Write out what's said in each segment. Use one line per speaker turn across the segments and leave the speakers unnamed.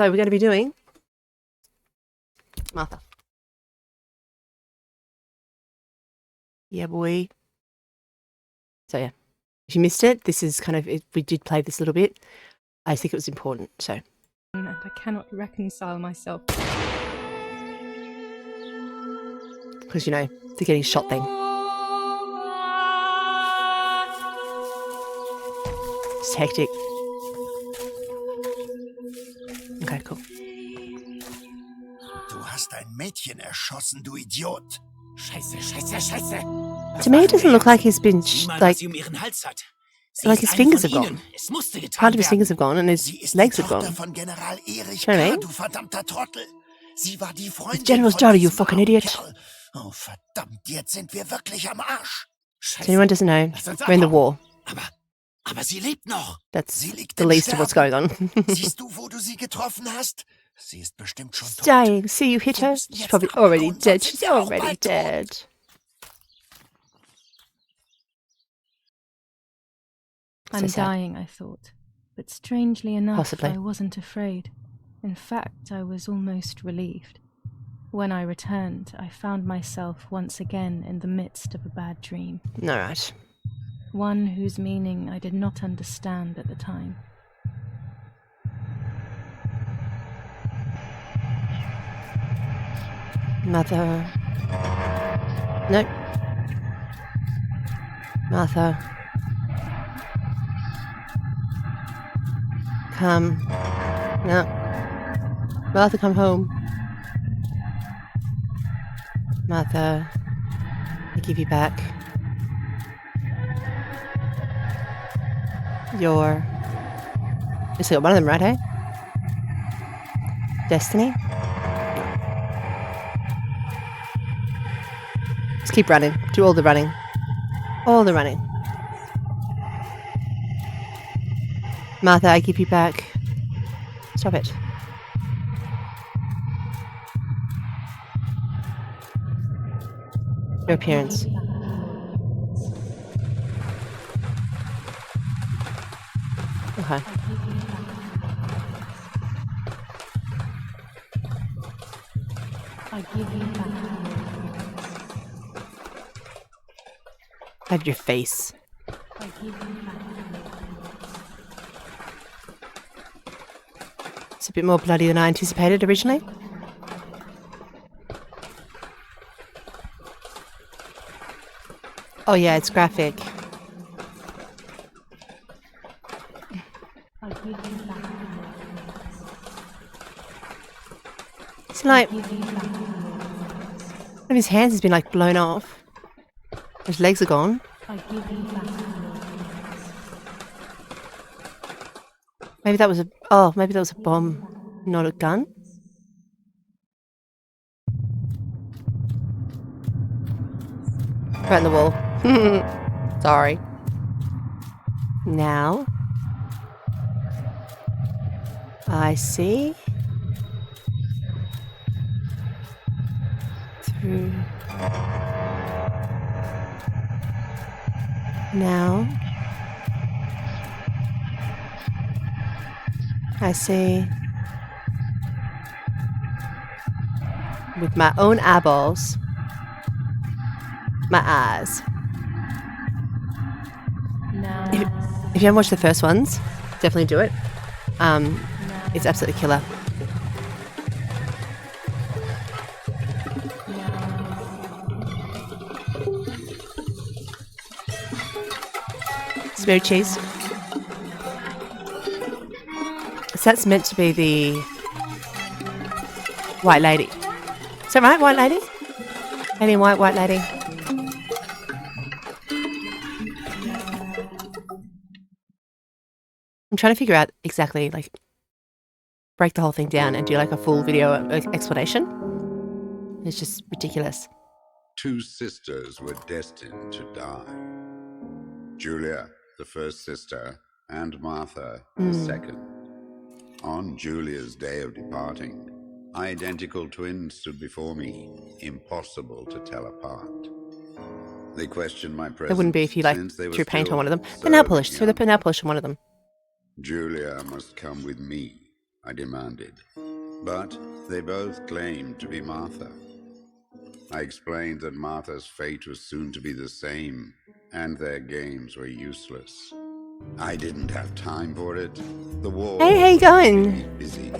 So we're going to be doing Martha. Yeah, boy. So yeah, if you missed it, this is kind of it. We did play this a little bit. I think it was important. So.
And I cannot reconcile myself.
Because, you know, the getting shot thing. It's hectic. Okay, cool.
Du hast ein Mädchen erschossen, du Idiot. Scheiße, scheiße, scheiße.
To me, it doesn't look like he's been, like his fingers have gone. Part of his fingers have gone and his legs have gone.
Von General Erich
Show me.
Du verdammter Trottel. Sie war die Freundin
It's General's daughter, you fucking idiot.
Kerl. Oh, verdammt, jetzt sind wir wirklich am Arsch.
So anyone doesn't know, we're in the war.
Aber sie lebt noch.
That's the least of what's going on.
Siehst du, wo du sie getroffen hast? Sie ist bestimmt schon tot.
Dying. See, you hit her? She's probably already dead. She's already dead.
I'm dying, I thought. But strangely enough,
Possibly.
I wasn't afraid. In fact, I was almost relieved. When I returned, I found myself once again in the midst of a bad dream.
All right.
One whose meaning I did not understand at the time.
Mother. Nope. Martha. Come. No. Martha, come home. Martha. I give you back your... You still got one of them, right, hey? Destiny? Just keep running. Do all the running. All the running. Martha, I give you back. Stop it. Your appearance. Okay.
I give you back.
I have your face.
I give you back.
It's a bit more bloody than I anticipated originally. Oh yeah, it's graphic.
I give you back.
It's like
I give you back.
one of his hands has been like blown off. His legs are gone.
I give you back.
Maybe that was a bomb, not a gun. Right in the wall. Sorry. Now I see through. Now I see with my own eyeballs, my eyes.
Now
If you haven't watched the first ones, definitely do it. It's absolutely killer. Smooth cheese. So that's meant to be the white lady. Is that right, white lady? Lady in white, white lady. I'm trying to figure out exactly, like, break the whole thing down and do like a full video explanation. It's just ridiculous.
Two sisters were destined to die. Julia, the first sister, and Martha, the second. On Julia's day of departing, identical twins stood before me, impossible to tell apart. They questioned my presence.
It wouldn't be if you like
since they were
threw paint
still
on one of them. The nail
so
polish. Threw the
young.
nail polish on one of them.
Julia must come with me I demanded. But they both claimed to be Martha. I explained that Martha's fate was soon to be the same, and their games were useless. I didn't have time for it. The war
Hey, how you
was
going?
keeping me busy.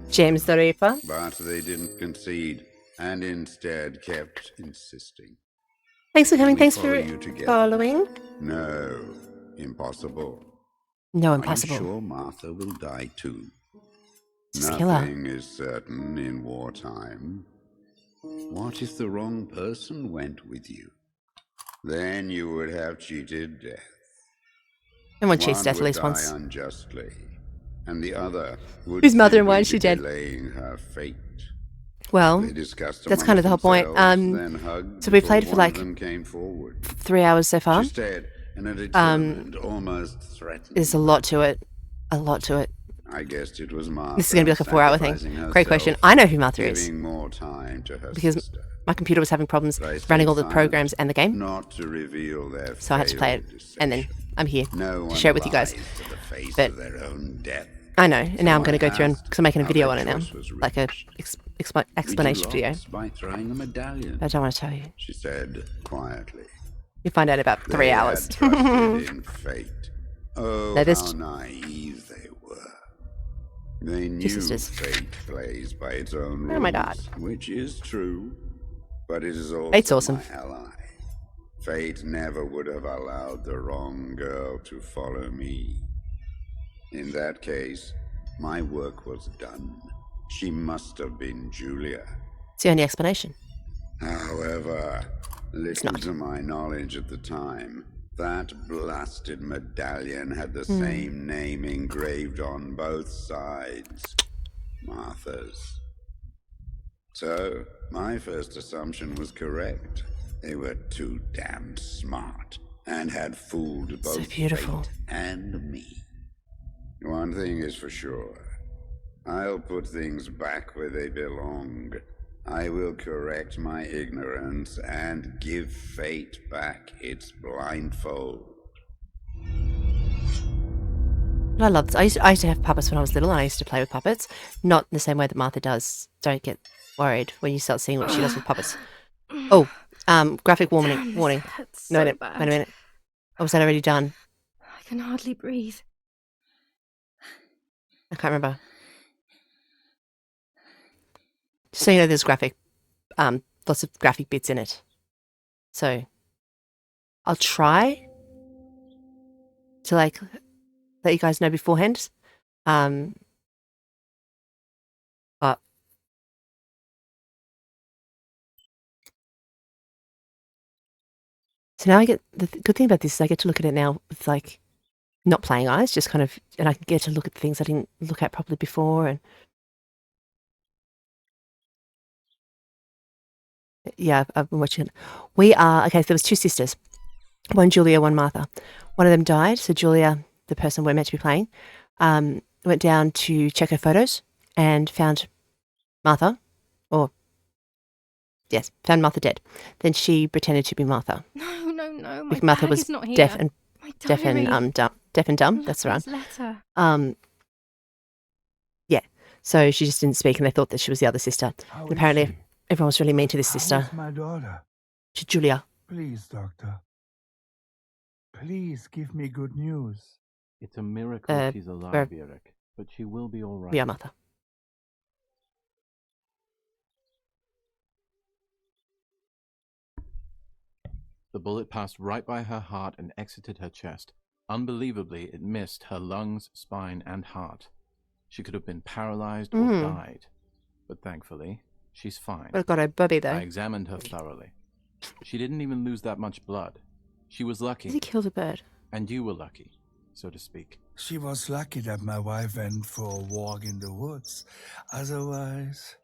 James the Reaper.
But they didn't concede, and instead kept insisting.
Thanks for coming.
We
Thanks
follow
for
you together.
following.
No, impossible.
No,
Are
impossible.
you sure Martha will die too?
Just kill her.
Nothing is certain in wartime. What if the wrong person went with you? Then you would have cheated death.
Everyone cheats
One
death at
would
least
die
once.
unjustly, and the other would
Whose mother and why
simply
is she
be
dead?
delaying her fate.
Well,
They discussed
that's kind of the whole
amongst
point.
themselves, then hugged
So we
before
played for
one
like
of them came forward.
3 hours so far.
She stared in a determined, almost threatening.
There's a lot to it. A lot to it.
I guessed it was Martha.
This is going to be like a 4-hour thing.
sacrificing
Great question.
herself,
I know who Martha is.
giving more time to her
Because
sister.
my computer was having problems
But I stayed
running all the
silent,
programs and the game.
Not to reveal their
So I had to play it.
failed
And then
deception.
I'm here
No
to
one
share it with you guys.
lies to the face
But-
of their own death.
I know. And now I'm
So
going to
I
go through and
asked
because I'm making a
how
video
their
on it now.
choice was
Like a
reached.
explanation
"We
video.
lost by throwing a medallion,"
I don't want to tell you.
she said quietly.
You'll find out in about 3
They
hours.
had trusted in fate. Oh,
No, this-
how naive they were. They knew
sisters.
fate plays by its own rules,
Oh my God.
which is true, but it is also
Fate's awesome.
my ally. Fate never would have allowed the wrong girl to follow me. In that case, my work was done. She must have been Julia.
It's the only explanation.
However, little
not.
to my knowledge at the time, that blasted medallion had the
Hmm.
same name engraved on both sides. Martha's. So, my first assumption was correct. They were too damned smart and had fooled
So
both
beautiful.
fate and me. One thing is for sure. I'll put things back where they belong. I will correct my ignorance and give fate back its blindfold.
I love this. I used to have puppets when I was little, and I used to play with puppets. Not in the same way that Martha does. Don't get worried when you start seeing what she does with puppets. Oh, graphic warning. Warning.
That's
No,
so
wait
bad.
a minute. Oh, was that already done?
I can hardly breathe.
I can't remember. Just so you know, there's graphic, lots of graphic bits in it. So, I'll try to like let you guys know beforehand. But so now I get the good thing about this is I get to look at it now with like not playing eyes, just kind of, and I can get to look at things I didn't look at properly before, and yeah, I've been watching it. We are okay. So there was 2 sisters, one Julia, one Martha. One of them died. So Julia, the person we're meant to be playing, went down to check her photos and found Martha, or yes, found Martha dead. Then she pretended to be Martha.
No, no, no. My
Because Martha
bag
was
is not here.
deaf and
My
deaf and
diary.
dumb. Deaf and dumb. That's right.
Martha's letter.
Yeah. So she just didn't speak, and they thought that she was the other sister.
How
And
is
apparently,
she?
everyone was really mean to this
How
sister,
is my daughter?
to Julia.
Please, doctor. Please give me good news.
It's a miracle she's alive, Eric, but she will be all right.
Yeah, Martha.
The bullet passed right by her heart and exited her chest. Unbelievably, it missed her lungs, spine, and heart. She could have been paralyzed or died. But thankfully, she's fine.
Well, got a bubby
I
though.
examined her thoroughly. She didn't even lose that much blood. She was
Did he
lucky,
kill the bird?
and you were lucky, so to speak.
She was lucky that my wife went for a walk in the woods.
Otherwise,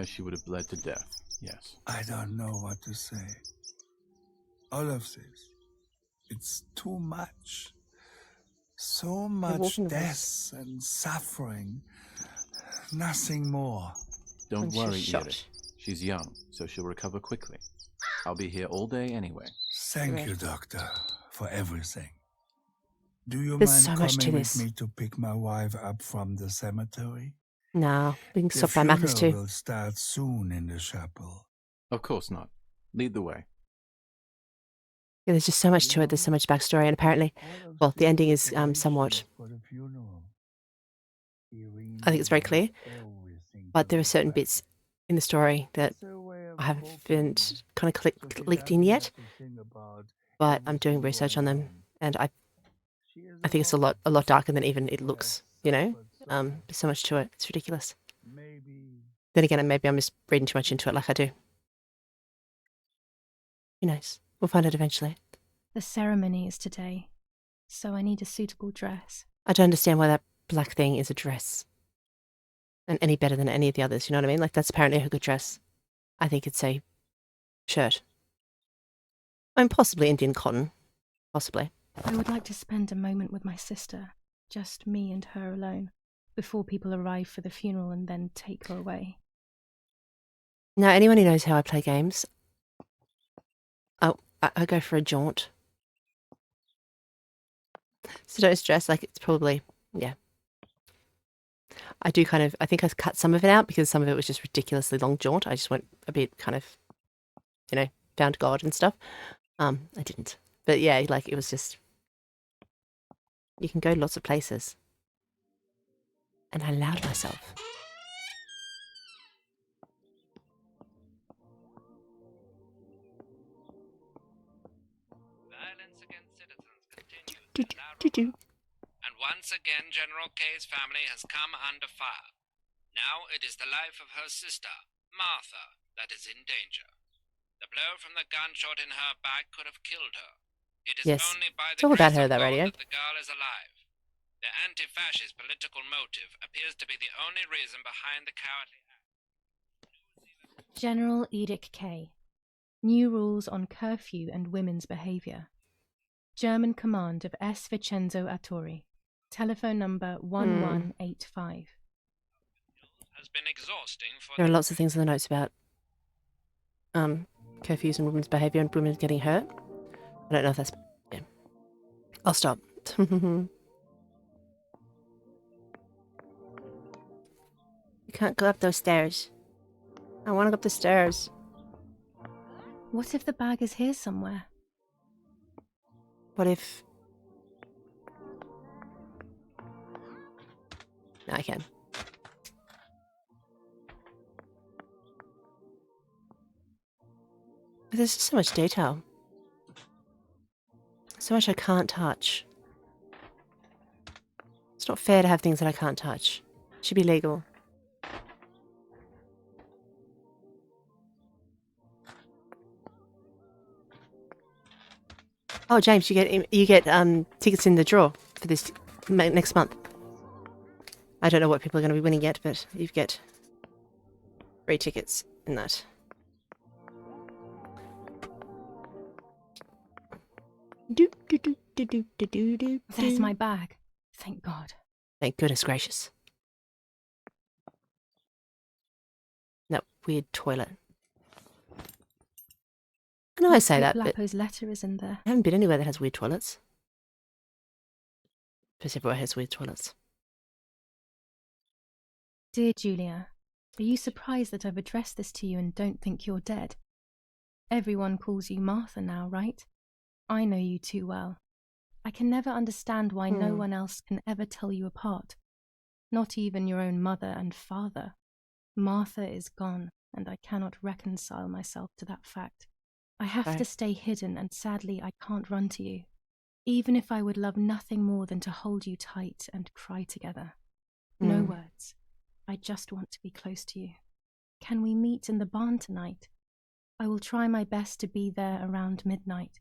she would have bled to death, yes.
I don't know what to say. All of this. It's too much. So much
walk in the woods.
death and suffering. Nothing more.
Don't
And she's
worry,
shot.
Eric. She's young, so she'll recover quickly. I'll be here all day anyway.
Thank you, doctor, for everything. Do you
There's
mind
so much to
coming with
this.
me to pick my wife up from the cemetery?
No, we can
The
stop by Macca's
funeral
too.
will start soon in the chapel.
Of course not. Lead the way.
Yeah, there's just so much to it. There's so much backstory, and apparently, well, the ending is somewhat. I think it's very clear, but there are certain bits in the story that I haven't kind of clicked in yet. But I'm doing research on them, and I think it's a lot darker than even it looks. You know, there's so much to it. It's ridiculous. Then again, maybe I'm just reading too much into it, like I do. Who knows? We'll find out eventually.
The ceremony is today, so I need a suitable dress.
I don't understand why that black thing is a dress, and any better than any of the others. You know what I mean? Like that's apparently a good dress. I think it's a shirt. I mean, possibly Indian cotton, possibly.
I would like to spend a moment with my sister, just me and her alone, before people arrive for the funeral and then take her away.
Now, anyone who knows how I play games, I go for a jaunt. So don't stress, like it's probably, yeah. I think I cut some of it out because some of it was just ridiculously long jaunt. I just went a bit kind of, found God and stuff. I didn't. But yeah, like it was just, you can go lots of places. And I allowed myself.
Violence against citizens continues. And once again, General K's family has come under fire. Now it is the life of her sister, Martha, that is in danger. The blow from the gunshot in her back could have killed her. It is
Yes.
only by
It's
the
all about
grace
her,
of
that
God
radio.
that the girl is alive. The anti-fascist political motive appears to be the only reason behind the cowardly act.
General Edict K. New rules on curfew and women's behavior. German command of S. Vincenzo Attori. Telephone number 1185.
Has been exhausting for
There are lots of things in the notes about curfews and women's behaviour and women getting hurt. I don't know if that's... Yeah. I'll stop. You can't go up those stairs. I want to go up the stairs.
What if the bag is here somewhere?
What if... No, I can. But there's just so much detail. So much I can't touch. It's not fair to have things that I can't touch. It should be legal. Oh, James, you get tickets in the draw for this next month. I don't know what people are going to be winning yet, but you get free tickets in that.
There's my bag. Thank God.
Thank goodness gracious. That weird toilet. I know I say that, but
Lapo's letter is in there.
I haven't been anywhere that has weird toilets. Because everywhere has weird toilets.
Dear Julia, are you surprised that I've addressed this to you and don't think you're dead? Everyone calls you Martha now, right? I know you too well. I can never understand why no one else can ever tell you apart. Not even your own mother and father. Martha is gone, and I cannot reconcile myself to that fact. I have to stay hidden, and sadly I can't run to you. Even if I would love nothing more than to hold you tight and cry together. No words. I just want to be close to you. Can we meet in the barn tonight? I will try my best to be there around midnight.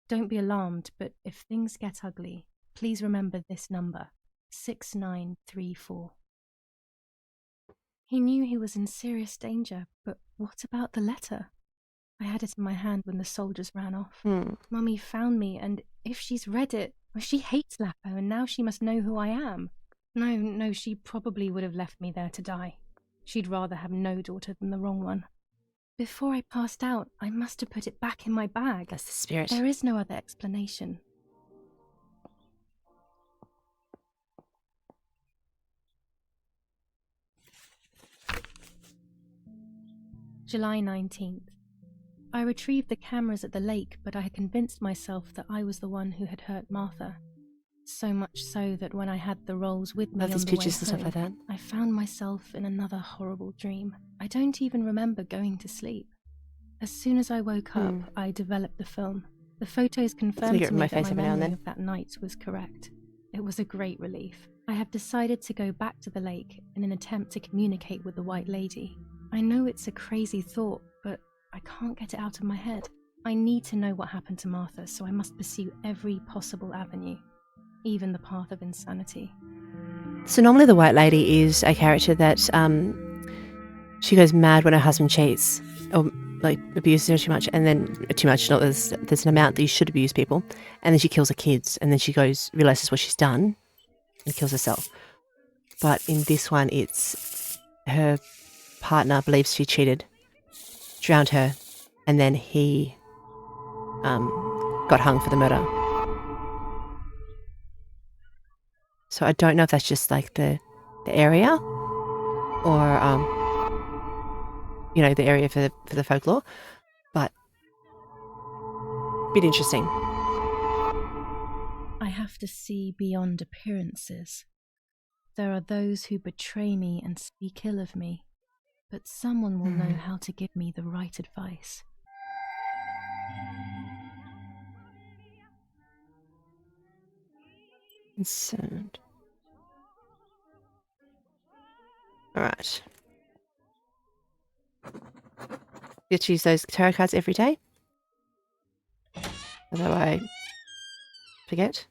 Don't be alarmed, but if things get ugly, please remember this number, 6934. He knew he was in serious danger, but what about the letter? I had it in my hand when the soldiers ran off. Mummy found me, and if she's read it, well, she hates Lapo, and now she must know who I am. No, she probably would have left me there to die. She'd rather have no daughter than the wrong one. Before I passed out, I must have put it back in my bag.
That's the spirit.
There is no other explanation. July 19th. I retrieved the cameras at the lake, but I had convinced myself that I was the one who had hurt Martha. So much so that when I had the rolls with me
Love
on
these
the way
pictures and stuff
home,
like that.
I found myself in another horrible dream. I don't even remember going to sleep. As soon as I woke up, I developed the film. The photos confirmed
get
to
in my
me that
face
my
every now and
memory
then.
of that night was correct. It was a great relief. I have decided to go back to the lake in an attempt to communicate with the White Lady. I know it's a crazy thought, but I can't get it out of my head. I need to know what happened to Martha, so I must pursue every possible avenue, even the path of insanity.
So normally the White Lady is a character that she goes mad when her husband cheats or like abuses her too much, and then too much. Not there's an amount that you should abuse people, and then she kills her kids, and then she realizes what she's done, and kills herself. But in this one, it's her partner believes she cheated, drowned her, and then he got hung for the murder. So I don't know if that's just like the area, or the area for the folklore, but a bit interesting.
I have to see beyond appearances. There are those who betray me and speak ill of me, but someone will know how to give me the right advice.
Concerned. All right. You have to use those tarot cards every day, although I forget.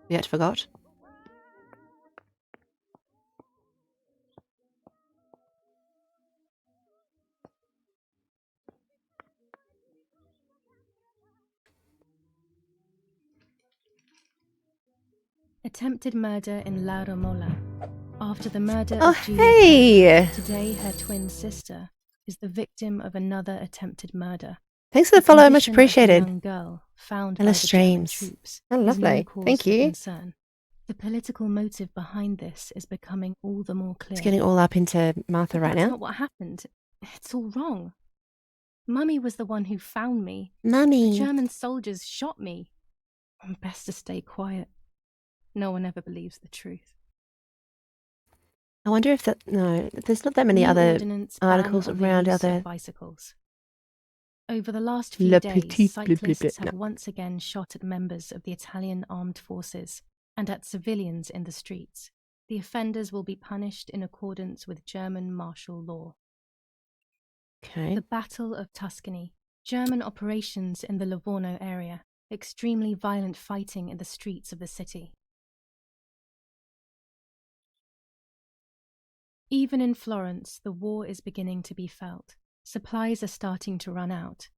Yet forgot.
Attempted murder in La Romola. After the murder
Oh,
of Julia
hey!
today her twin sister is the victim of another attempted murder.
Thanks for the follow, much appreciated.
Young girl found
And
by
the
the German
streams.
troops
Oh,
is no
lovely.
cause
Thank
for
you.
concern. The political motive behind this is becoming all the more clear.
It's getting all up into Martha right
That's
now.
not what happened. It's all wrong. Mummy was the one who found me.
Mummy.
The German soldiers shot me. I'm best to stay quiet. No one ever believes the truth.
I wonder if there's not that many
New
other
ordinance
articles
ban on the
around
use
other.
of bicycles. Over the last few
Le
days,
petit
cyclists have
no.
once again shot at members of the Italian armed forces and at civilians in the streets. The offenders will be punished in accordance with German martial law.
Okay.
The Battle of Tuscany. German operations in the Livorno area. Extremely violent fighting in the streets of the city. Even in Florence, the war is beginning to be felt. Supplies are starting to run out.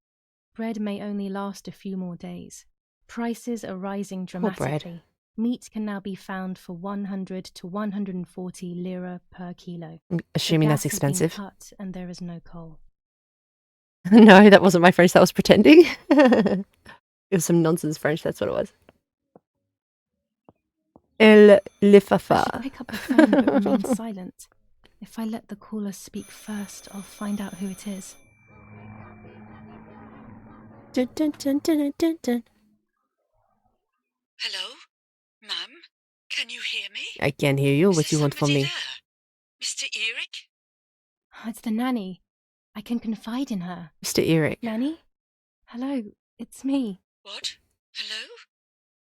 Bread may only last a few more days. Prices are rising dramatically. Meat can now be found for 100 to 140 lira per kilo.
I'm assuming
The
that's
gas has been
expensive.
cut and there is no coal.
No, that wasn't my French. That was pretending. It was some nonsense French. That's what it was. Le
I
fafa.
should pick up the phone but remain silent. If I let the caller speak first, I'll find out who it is.
Dun, dun, dun, dun, dun, dun.
Hello? Ma'am? Can you hear me?
I can hear you.
Is
What
there
you want from
somebody
me?
there? Mr. Eric?
It's the nanny. I can confide in her.
Mr. Eric.
Nanny? Hello, it's me.
What? Hello?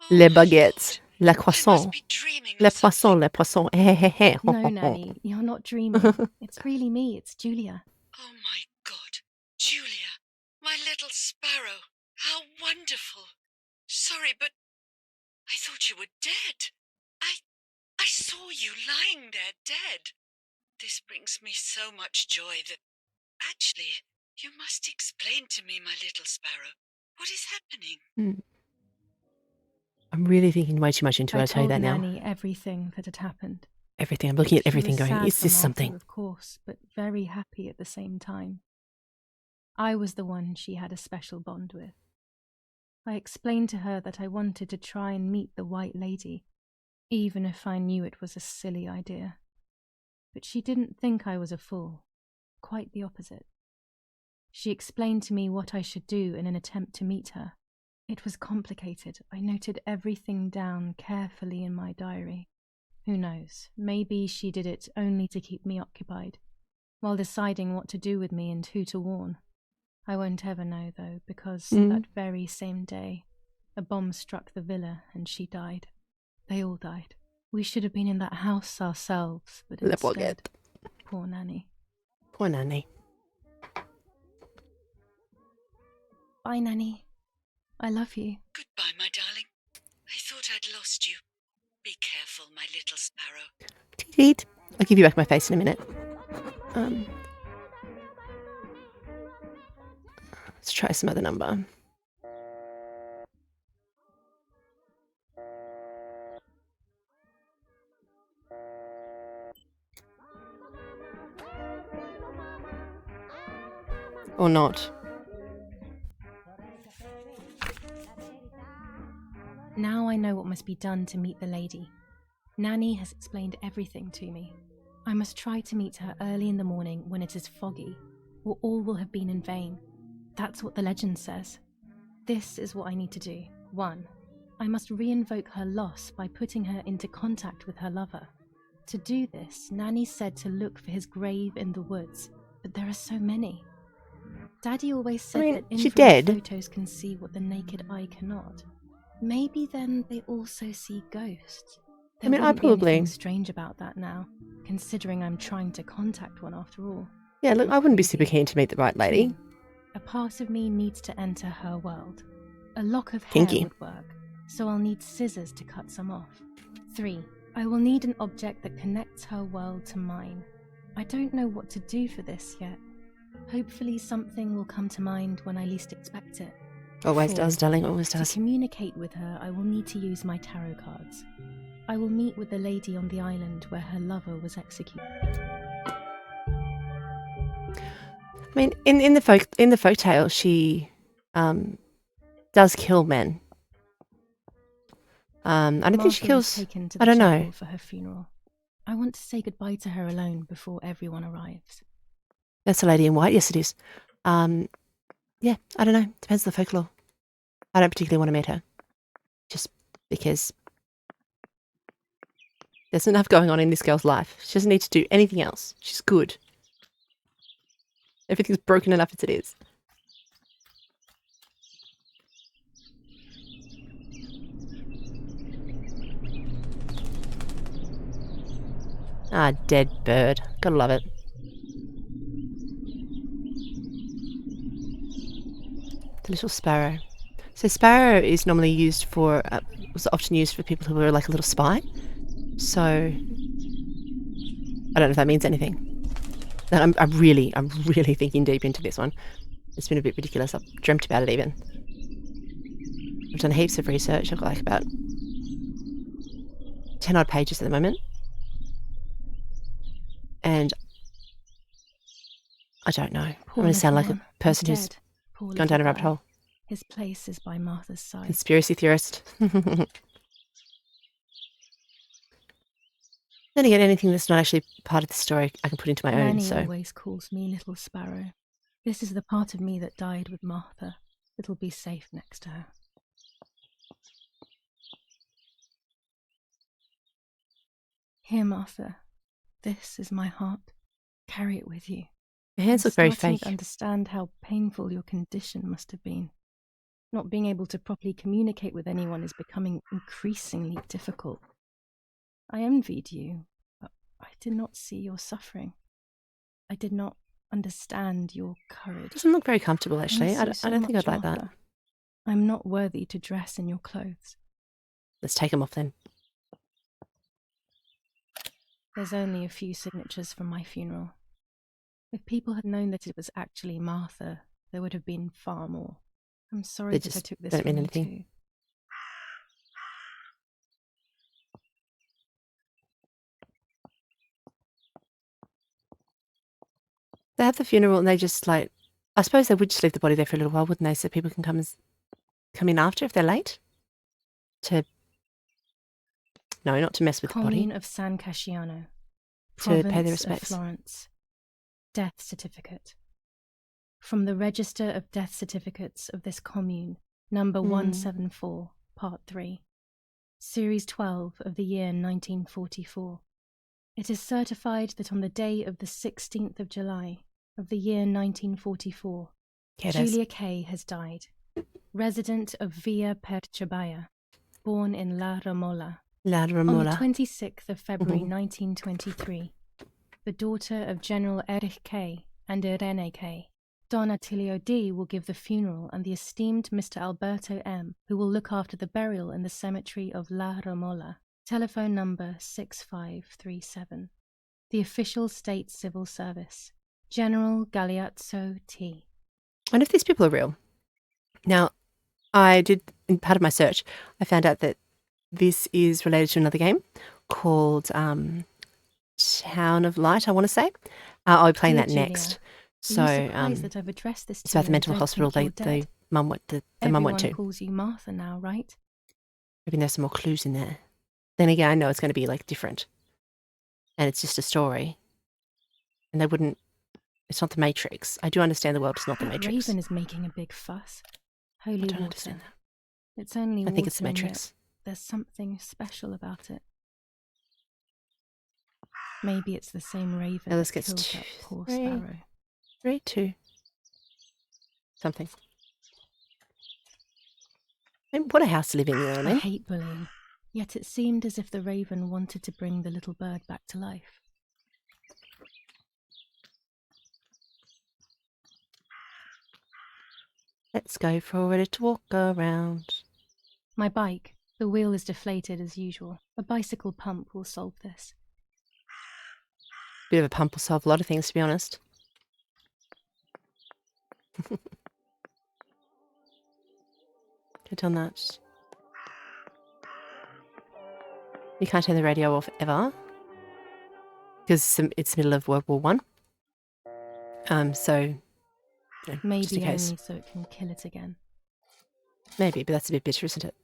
Oh,
Les
my
baguettes.
Lord.
La
I
croissant.
must be dreaming
Le
or something.
poisson, le poisson. Eh, eh, eh, ho,
No,
ho, ho.
Nanny, you're not dreaming. It's really me, it's Julia.
Oh, my God. Julia, my little sparrow. How wonderful. Sorry, but I thought you were dead. I saw you lying there dead. This brings me so much joy that... Actually, you must explain to me, my little sparrow. What is happening?
I'm really thinking way too much into it.
I
I'll tell you
told
that now.
Nanny everything that had happened.
Everything. I'm looking at
She
everything
was
going,
sad
is
for
this
Martha,
something?
of course, but very happy at the same time. I was the one she had a special bond with. I explained to her that I wanted to try and meet the White Lady, even if I knew it was a silly idea. But she didn't think I was a fool. Quite the opposite. She explained to me what I should do in an attempt to meet her. It was complicated. I noted everything down carefully in my diary. Who knows, maybe she did it only to keep me occupied, while deciding what to do with me and who to warn. I won't ever know, though, because that very same day, a bomb struck the villa and she died. They all died. We should have been in that house ourselves, but instead, poor Nanny.
Poor Nanny.
Bye, Nanny. I love you.
Goodbye, my darling. I thought I'd lost you. Be careful, my little sparrow.
Teet. I'll give you back my face in a minute. Let's try some other number. Or not.
Now I know what must be done to meet the lady. Nanny has explained everything to me. I must try to meet her early in the morning when it is foggy, or all will have been in vain. That's what the legend says. This is what I need to do. 1. I must re-invoke her loss by putting her into contact with her lover. To do this, Nanny said to look for his grave in the woods, but there are so many. Daddy always said that infrared photos can see what the naked eye cannot. Maybe then they also see ghosts. There wouldn't be anything strange about that now, considering I'm trying to contact one after all.
Yeah, look, I wouldn't be super keen to meet the right lady.
2. A part of me needs to enter her world. A lock of hair would work, so I'll need scissors to cut some off. 3. I will need an object that connects her world to mine. I don't know what to do for this yet. Hopefully something will come to mind when I least expect it.
Always
4.
does, darling, always does.
To communicate with her, I will need to use my tarot cards. I will meet with the lady on the island where her lover was executed.
I mean, in the folktale, she does kill men. I don't think she kills.
Taken to
I
the
don't know.
chapel for her funeral. I want to say goodbye to her alone before everyone arrives.
That's the lady in white. Yes, it is. Yeah, I don't know. Depends on the folklore. I don't particularly want to meet her, just because there's enough going on in this girl's life. She doesn't need to do anything else. She's good. Everything's broken enough as it is. Ah, dead bird. Gotta love it. The little sparrow. So sparrow is normally used for, was often used for people who are like a little spy. So I don't know if that means anything. I'm really thinking deep into this one. It's been a bit ridiculous. I've dreamt about it even. I've done heaps of research. I've got like about 10 odd pages at the moment. And I don't know. I'm going to sound like a person who's gone down a rabbit hole.
His place is by Martha's side.
Conspiracy theorist. Then again, anything that's not actually part of the story, I can put into my own.
Nanny
So
always calls me Little Sparrow. This is the part of me that died with Martha. It'll be safe next to her. Here, Martha. This is my heart. Carry it with you.
your hands look very fake.
To understand how painful your condition must have been. Not being able to properly communicate with anyone is becoming increasingly difficult. I envied you, but I did not see your suffering. I did not understand your courage.
Doesn't look very comfortable, actually. I don't think I'd like that.
I'm not worthy to dress in your clothes.
Let's take them off then.
There's only a few signatures from my funeral. If people had known that it was actually Martha, there would have been far more. I'm sorry that I took this
don't mean
from
anything.
you too.
They have the funeral and they just like, I suppose they would just leave the body there for a little while, wouldn't they? So people can come in after if they're late. No, not to mess with the body.
Colleen of San Casciano.
to pay their
Province of
respects.
Florence. Death certificate. From the Register of Death Certificates of this commune, number 174, part 3, series 12 of the year 1944. It is certified that on the day of the 16th of July of the year 1944, Julia Kay has died, resident of Villa Perchabaya, born in La Ramola.
La
On the
Ramola.
26th of February 1923, the daughter of General Erich Kay and Irene Kay. Don Attilio D. will give the funeral and the esteemed Mr. Alberto M., who will look after the burial in the cemetery of La Ramola. Telephone number 6537. The official state civil service. General Galeazzo T.
I wonder if these people are real. Now, I did, in part of my search, I found out that this is related to another game called Town of Light, I want to say. I'll be playing
Dear
that
Julia,
next.
Are
So
you surprised that I've addressed this
it's
to
about
you
the
and
mental
don't
hospital
think
the
you're dead?
mum went to.
Everyone calls you Martha now, right?
Maybe there's some more clues in there. Then again, I know it's going to be like different. And it's just a story. And they wouldn't, it's not the Matrix. I do understand the world is not the
That
Matrix.
raven is making a big fuss. Holy
I don't
water.
understand that.
It's only
I
water,
think it's the
and yet
Matrix.
there's something special about it. Maybe it's the same raven
Now this
that
gets
killed
two,
that poor
three.
sparrow.
3, 2. Something. I mean, what a house to live in, you know what I
I
mean?
hate bullying, yet it seemed as if the raven wanted to bring the little bird back to life.
Let's go for a little walk around.
My bike, the wheel is deflated as usual. A bicycle pump will solve this.
Bit of a pump will solve a lot of things, to be honest. Get on that. You can't turn the radio off ever because it's the middle of World War One. So you know, just in
Maybe
case.
only so it can kill it again.
Maybe, but that's a bit bitter, isn't it?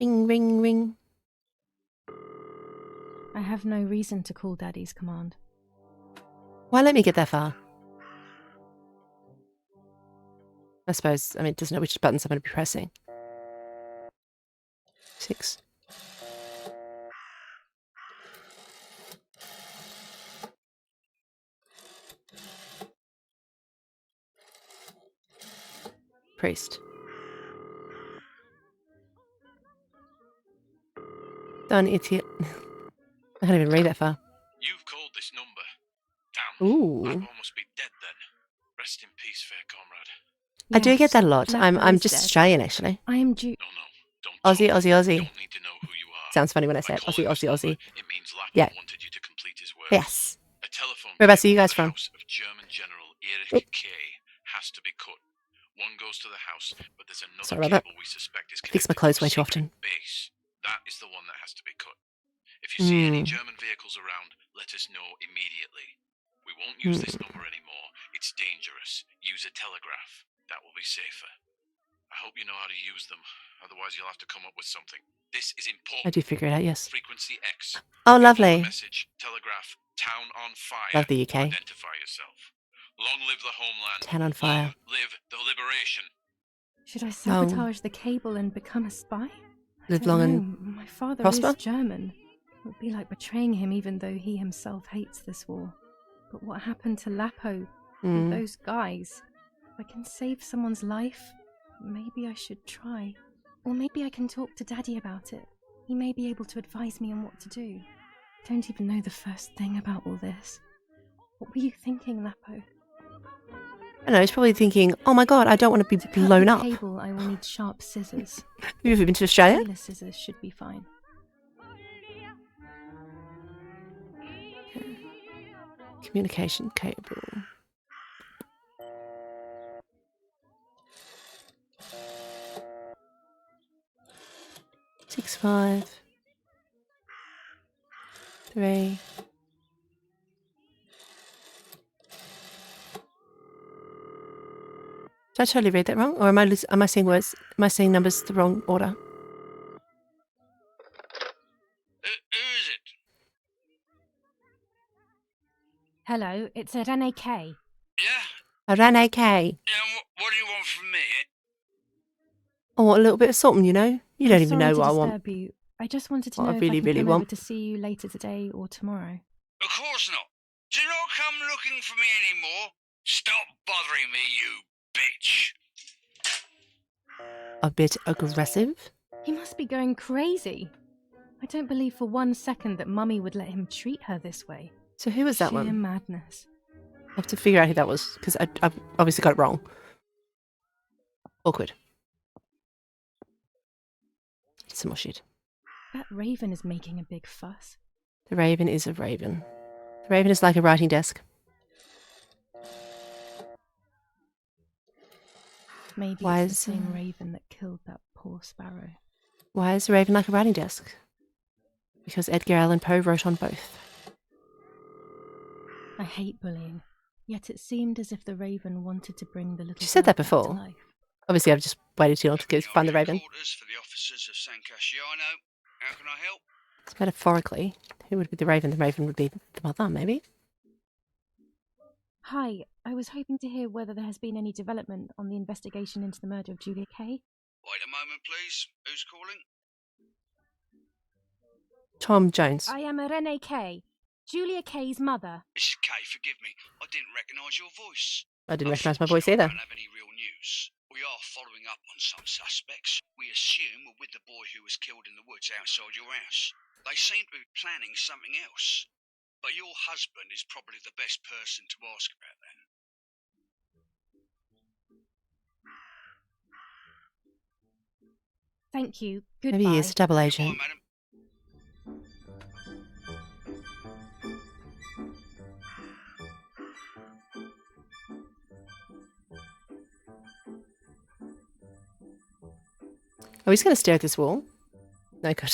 Ring, ring, ring.
I have no reason to call Daddy's command.
Why let me get that far? I suppose, I mean, it doesn't know which buttons I'm going to be pressing. 6. Priest. Done, it's here. I can't even read that far.
You've called this number. Damn.
Ooh.
Lapo must be dead then. Rest in peace, fair comrade.
I do get that a lot.
Lapo
I'm
is
just
dead.
Australian, actually.
I am due.
No, don't
Aussie,
talk.
Aussie, Aussie.
Don't need to know who you are.
Sounds funny when I say
By
it.
calling
Aussie,
this
Aussie,
number,
Aussie.
It means Lapo
Yeah.
wanted you to complete his work.
Yes.
A telephone
Whereabouts are you
cable
guys
to the
from?
house of German General Erich
Oop.
Kay has to be cut. One goes to the house, but there's another
Sorry about that.
cable we suspect is
Fix my
connected
clothes
to a
way too
secret
often.
base. That is the one that has to be cut. If you see any
Mm.
German vehicles around, let us know immediately. We won't use this number anymore. It's dangerous. Use a telegraph. That will be safer. I hope you know how to use them. Otherwise, you'll have to come up with something. This is important.
I do figure it out, yes.
Frequency X.
Oh,
Leave
lovely.
a message. Telegraph. Town on fire.
Love the
To
UK.
identify yourself. Long live the homeland.
Town on fire.
Long live the liberation.
Should I sabotage the cable and become a spy? I
Live
don't
long
know.
and
My father
prosper?
is German. It would be like betraying him even though he himself hates this war. But what happened to Lapo and those guys? If I can save someone's life, maybe I should try. Or maybe I can talk to Daddy about it. He may be able to advise me on what to do. I don't even know the first thing about all this. What were you thinking, Lapo?
I don't know, he's probably thinking, oh my god, I don't want to be
To cut
blown
the
up.
cable, I will need sharp scissors.
Have you ever been to Australia?
Tailor scissors should be fine.
Communication cable. Six, 5, 3. Did I totally read that wrong? Or am I seeing words? Am I seeing numbers the wrong order?
Who is it?
Hello, it's Irene K.
Yeah?
Irene K.
Yeah, what do you want from me?
I want a little bit of something, you know? You don't
I'm
even
sorry
know
to
what I want.
disturb you. I just wanted to
What I
know
really,
if I could
really
come
want.
over to see you later today or tomorrow.
Of course not. Do not come looking for me anymore. Stop bothering me, you bitch.
A bit aggressive?
He must be going crazy. I don't believe for 1 second that Mummy would let him treat her this way.
So who was that
Sheer
one?
madness.
I have to figure out who that was, because I've obviously got it wrong. Awkward. Some more shit.
That raven is making a big fuss.
The raven is a raven. The raven is like a writing desk.
Maybe
Why
it's
is,
the same raven that killed that poor sparrow.
Why is the raven like a writing desk? Because Edgar Allan Poe wrote on both.
I hate bullying, yet it seemed as if the raven wanted to bring the little
She said that
bird back to
before.
life.
Obviously, I've just waited too long to find the raven.
Orders for the officers of San Casciano. How can I help?
So metaphorically, who would be the raven? The raven would be the mother, maybe?
Hi, I was hoping to hear whether there has been any development on the investigation into the murder of Julia Kay.
Wait a moment, please. Who's calling?
Tom Jones.
I am Irene Kay, Julia Kay's mother.
Mrs. Kay, forgive me. I didn't recognise your voice.
I didn't recognise my voice either.
I don't have any real news. We are following up on some suspects. We assume we're with the boy who was killed in the woods outside your house. They seem to be planning something else. But your husband is probably the best person to ask about that.
Thank you. Goodbye.
Maybe he is a double agent.
Bye, madam.
Are we just going to stare at this wall? No, good.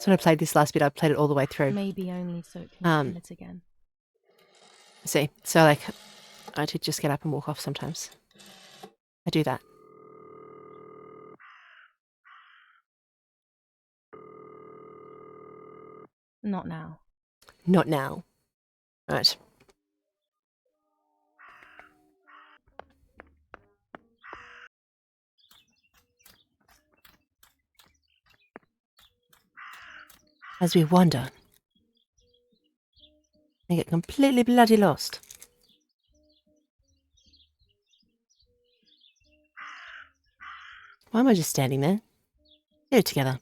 So when I played this last bit, I played it all the way through.
Maybe only so it can feel it again.
See, so like, I did just get up and walk off sometimes. I do that.
Not now.
Not now. Right. As we wander and get completely bloody lost. Why am I just standing there? Get it together.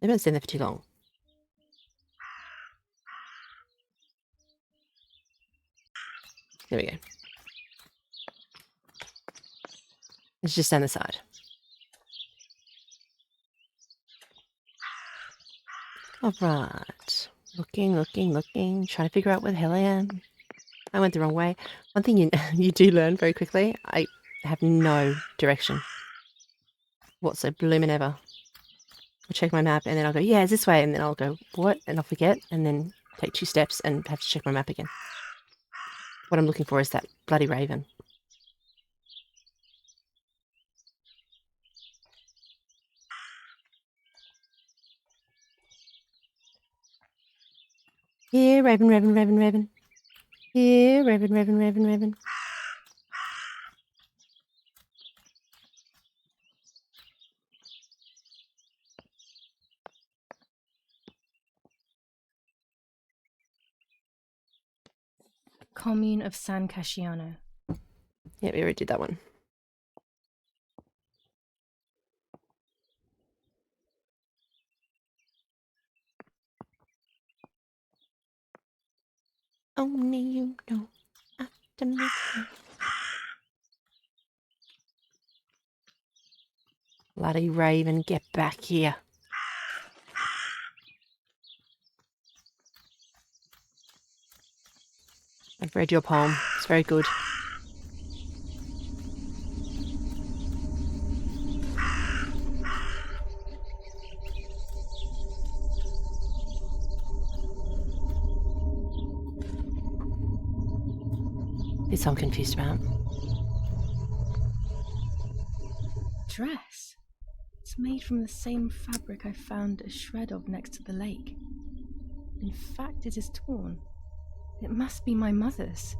Maybe I'm standing there for too long. There we go. Let's just stand aside. All right. Looking, trying to figure out where the hell I am. I went the wrong way. One thing you do learn very quickly, I have no direction whatsoever, bloomin' ever. I'll check my map and then I'll go, yeah, it's this way, and then I'll go, what? And I'll forget, and then take 2 steps and have to check my map again. What I'm looking for is that bloody raven. Here, raven, raven, raven, raven. Here, raven, raven, raven, raven.
Commune of San Casciano.
Yeah, we already did that one. Only you know after me. Bloody raven, get back here. I've read your poem. It's very good. bits I'm confused about.
Dress. It's made from the same fabric I found a shred of next to the lake. In fact, it is torn. It must be my mother's.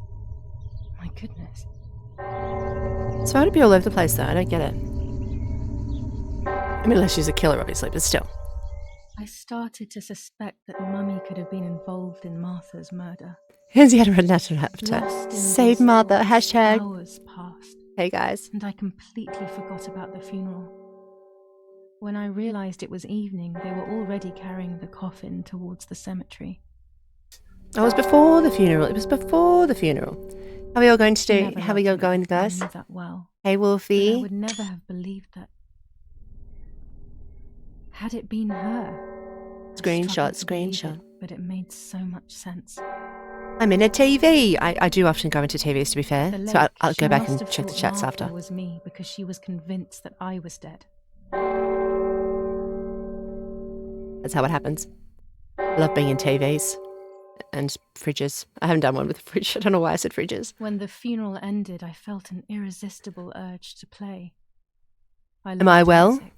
My goodness.
So why would it be all over the place though? I don't get it. I mean, unless she's a killer, obviously, but still.
I started to suspect that Mummy could have been involved in Martha's murder.
Kenzie had a natural habitat.
Lost in
Save
these
Martha.
thoughts,
Hashtag.
Hours passed,
Hey guys.
and I completely forgot about the funeral. When I realized it was evening, they were already carrying the coffin towards the cemetery.
It was before the funeral. It was before the funeral. How are we all going to do?
Never
How are we
loved
all
her.
going, guys?
I knew that well.
Hey,
But I
Wolfie.
would never have believed that. Had it been her? I
Screenshot,
struggled to believe
screenshot.
it, but it made so much sense.
I'm in a TV. I do often go into TVs, to be fair.
The
So
lake,
I'll
she
go back
must
and
have
check the
thought
chats
Martha
after.
was me because she was convinced that I was dead.
That's how it happens. I love being in TVs and fridges. I haven't done one with a fridge. I don't know why I said fridges.
When the funeral ended, I felt an irresistible urge to play.
Am I
loved
well?
music.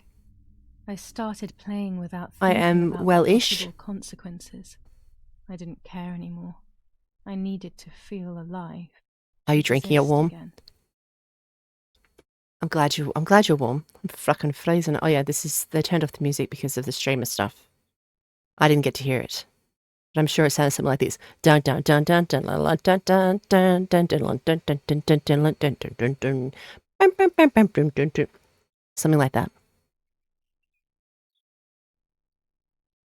I started playing without
I
thinking
am
about
well-ish.
the possible consequences. I didn't care anymore. I needed to feel alive.
Are you
to
drinking it
exist
warm?
again.
I'm glad you're warm. I'm fucking freezing. Oh yeah, they turned off the music because of the streamer stuff. I didn't get to hear it. But I'm sure it sounds something like this. Dun dun dun dun dun dun dun dun dun dun dun dun dun dun dun dun dun dun dun dun. Bum, bum, bum, bum, dun, dun, dun. Something like that.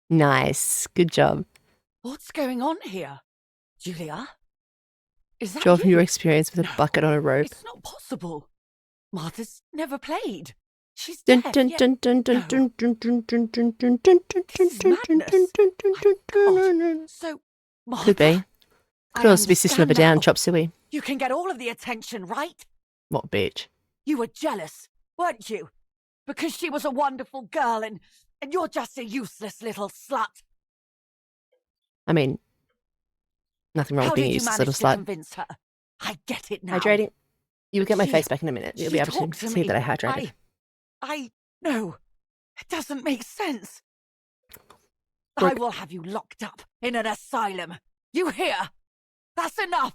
Nice. Good job.
What's going on here? Julia? Is that
Draw from
you?
your experience with a bucket on a rope.
It's not possible. Martha's never played. She's
Dun
deaf,
dun
yet...
dun dun dun
No.
dun dun dun dun dun dun dun dun
This is
dun dun
madness.
dun dun dun
My
dun
God.
dun dun.
So, Martha...
Could be.
I
Could also be System of a
understand
Down,
now.
Chop Suey.
You can get all of the attention, right?
What bitch?
You were jealous, weren't you? Because she was a wonderful girl and you're just a useless little slut.
I mean, nothing wrong
How
with being a
did you
useless
manage
little
to
slut.
convince her? I get it now.
Hydrating. You will get my
She-
face back in a minute. You'll be
she
able to
talked
see
me.
that I hydrated.
No. It doesn't make sense.
Brooke.
I will have you locked up in an asylum. You hear? That's enough.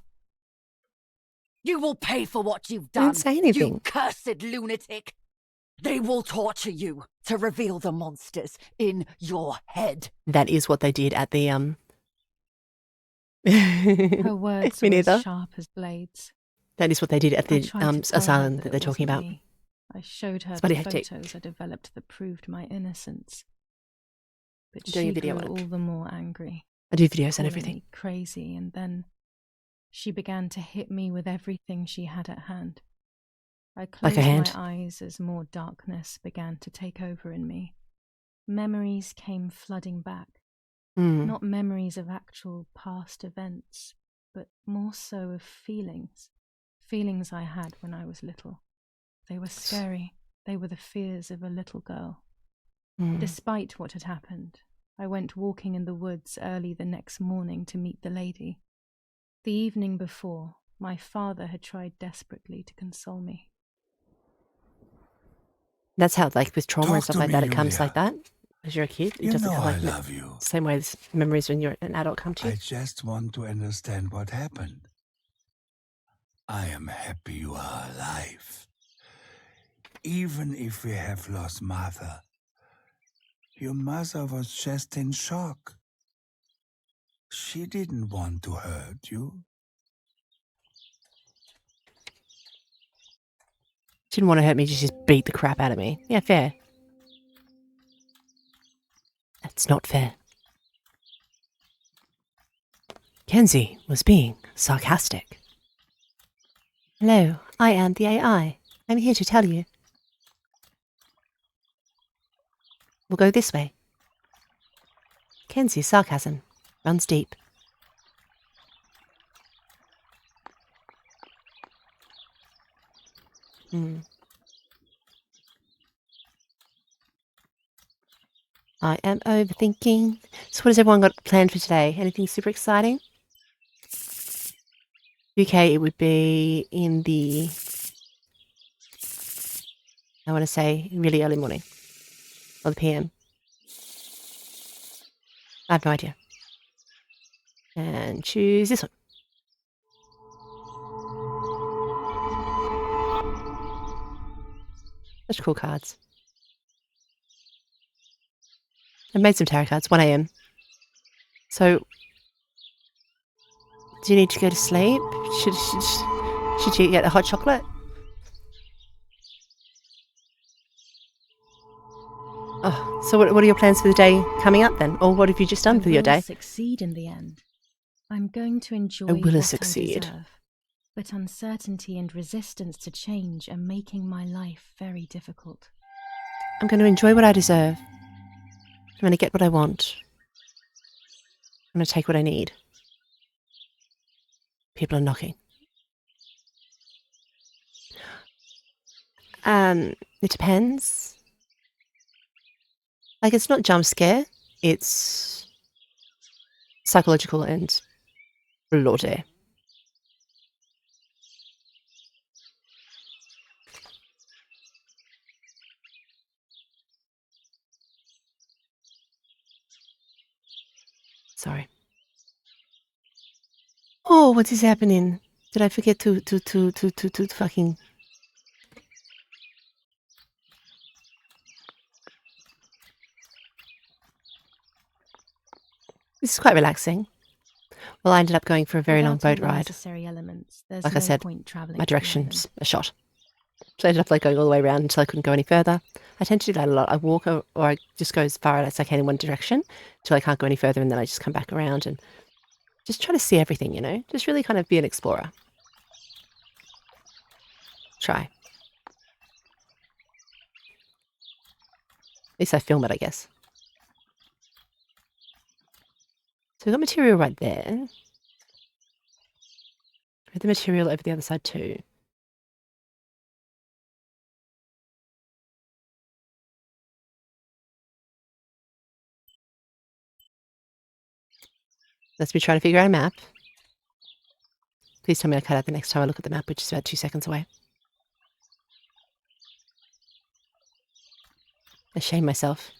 You will pay for what you've
I
done.
didn't say anything.
You cursed lunatic. They will torture you to reveal the monsters in your head.
That is what they did at the
Her words
Me
were as
neither.
sharp as blades.
That is what they did at
I
the
tried to tell
asylum
her
that they're
it
talking
wasn't
about.
me. I showed her
It's
the
bloody hectic.
photos I developed that proved my innocence. But
I'm doing
she
a video
grew
on it.
all the more angry,
I do videos and
calling
everything.
me crazy, and then she began to hit me with everything she had at hand. I
Like
closed
a hand?
my eyes as more darkness began to take over in me. Memories came flooding back.
Mm.
Not memories of actual past events, but more so of feelings. Feelings I had when I was little. They were scary. They were the fears of a little girl.
Mm.
Despite what had happened, I went walking in the woods early the next morning to meet the lady. The evening before, my father had tried desperately to console me.
That's how, like, with trauma and
Talk
stuff
to
like
me,
that, it comes
Julia.
like that. As you're a kid, it
You
doesn't
know
come
I
like
love you.
same way as memories when you're an adult come to you.
I just want to understand what happened. I am happy you are alive. Even if we have lost Martha, your mother was just in shock. She didn't want to hurt you.
She didn't want to hurt me, she just beat the crap out of me. Yeah, fair. That's not fair. Kenzie was being sarcastic. Hello, I am the AI. I'm here to tell you. We'll go this way. Kenzie's sarcasm runs deep. I am overthinking. So what has everyone got planned for today? Anything super exciting? UK, it would be in the, I want to say, really early morning. Or the PM. I have no idea. And choose this one. Such cool cards. I've made some tarot cards, 1 a.m. So, do you need to go to sleep? Should you get a hot chocolate? Oh, so what are your plans for the day coming up then? Or what have you just done for your day?
I will succeed in the end. I'm going to enjoy
I will
what
succeed.
I deserve. But uncertainty and resistance to change are making my life very difficult.
I'm going to enjoy what I deserve. I'm going to get what I want. I'm going to take what I need. People are knocking. It depends. Like, it's not jump scare. It's psychological and bloody. Sorry. Oh, what is happening? Did I forget to fucking... This is quite relaxing. Well, I ended up going for a very long
Without all
boat
the
ride.
necessary elements, there's
Like
no
I said,
point traveling
my
to the
direction's
island.
a shot. So I ended up like going all the way around until I couldn't go any further. I tend to do that a lot. I walk or I just go as far as I can in one direction until I can't go any further, and then I just come back around and just try to see everything, you know? Just really kind of be an explorer. Try. At least I film it, I guess. So we've got material right there. We have the material over the other side too. Let's be trying to figure out a map. Please tell me I cut out the next time I look at the map, which is about 2 seconds away. I shame myself.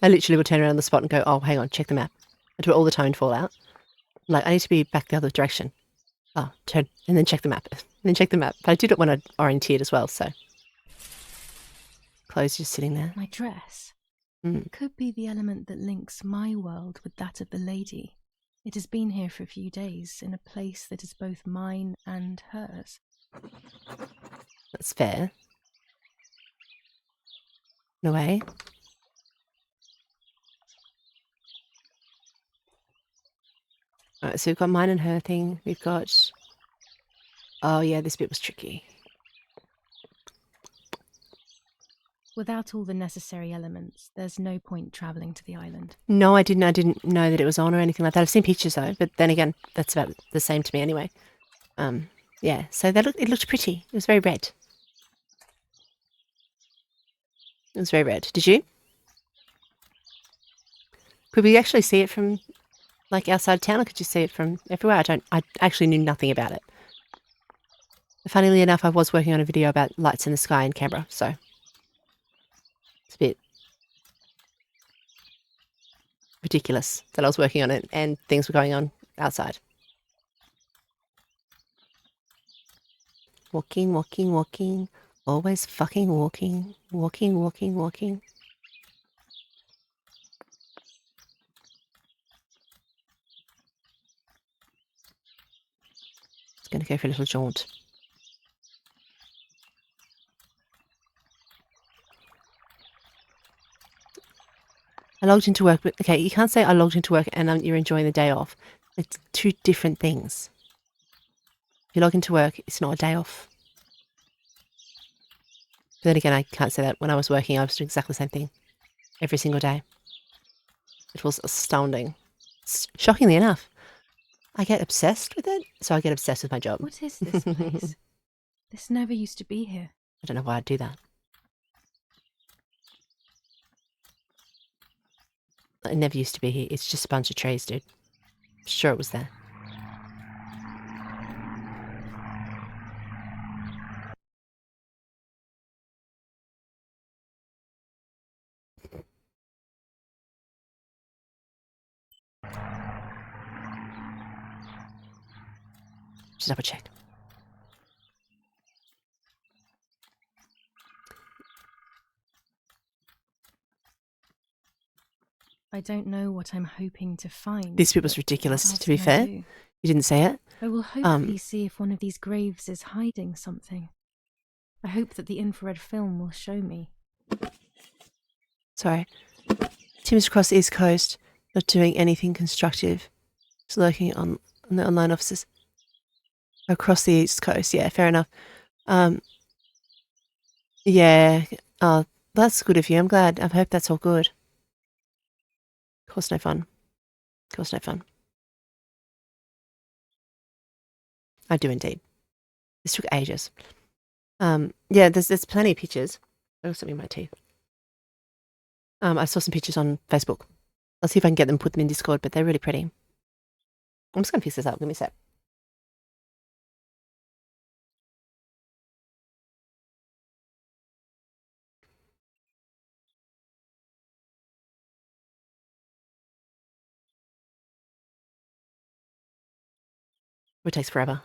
I literally will turn around on the spot and go, oh, hang on, check the map. I do it all the time in Fallout. I'm like, I need to be back the other direction. Oh, turn, and then check the map. And then check the map. But I did it when I orienteered as well, so. Clothes just sitting there.
My dress
Mm.
could be the element that links my world with that of the lady. It has been here for a few days, in a place that is both mine and hers.
That's fair. In a way. Alright, so we've got mine and her thing. We've got... Oh yeah, this bit was tricky.
Without all the necessary elements, there's no point travelling to the island.
No, I didn't. I didn't know that it was on or anything like that. I've seen pictures though, but then again, that's about the same to me anyway. Yeah, so it looked pretty. It was very red. It was very red. Did you? Could we actually see it from, like, outside town, or could you see it from everywhere? I actually knew nothing about it. Funnily enough, I was working on a video about lights in the sky in Canberra, so it's a bit ridiculous that I was working on it and things were going on outside. Walking, walking, walking. Always fucking walking. Walking, walking, walking. Just going to go for a little jaunt. I logged into work, but okay, you can't say I logged into work and you're enjoying the day off. It's two different things. If you log into work, it's not a day off. But then again, I can't say that. When I was working, I was doing exactly the same thing. Every single day. It was astounding. Shockingly enough, I get obsessed with it, so I get obsessed with my job.
What is this place? This never used to be here.
I don't know why I'd do that. It never used to be here. It's just a bunch of trees, dude. Sure it was there. Just double checked.
I don't know what I'm hoping to find.
This bit was
but
ridiculous,
what else
to be
can I
fair.
do?
You didn't say it.
I will hopefully see if one of these graves is hiding something. I hope that the infrared film will show me.
Sorry. Tim's across the East Coast, not doing anything constructive. Just lurking on the online offices. Across the East Coast, yeah, fair enough. Yeah, oh, that's good of you. I'm glad. I hope that's all good. Of course, no fun. Of course, no fun. I do indeed. This took ages. Yeah, there's plenty of pictures. I got something in my teeth. I saw some pictures on Facebook. I'll see if I can get them, put them in Discord, but they're really pretty. I'm just going to fix this up. Give me a sec. It takes forever.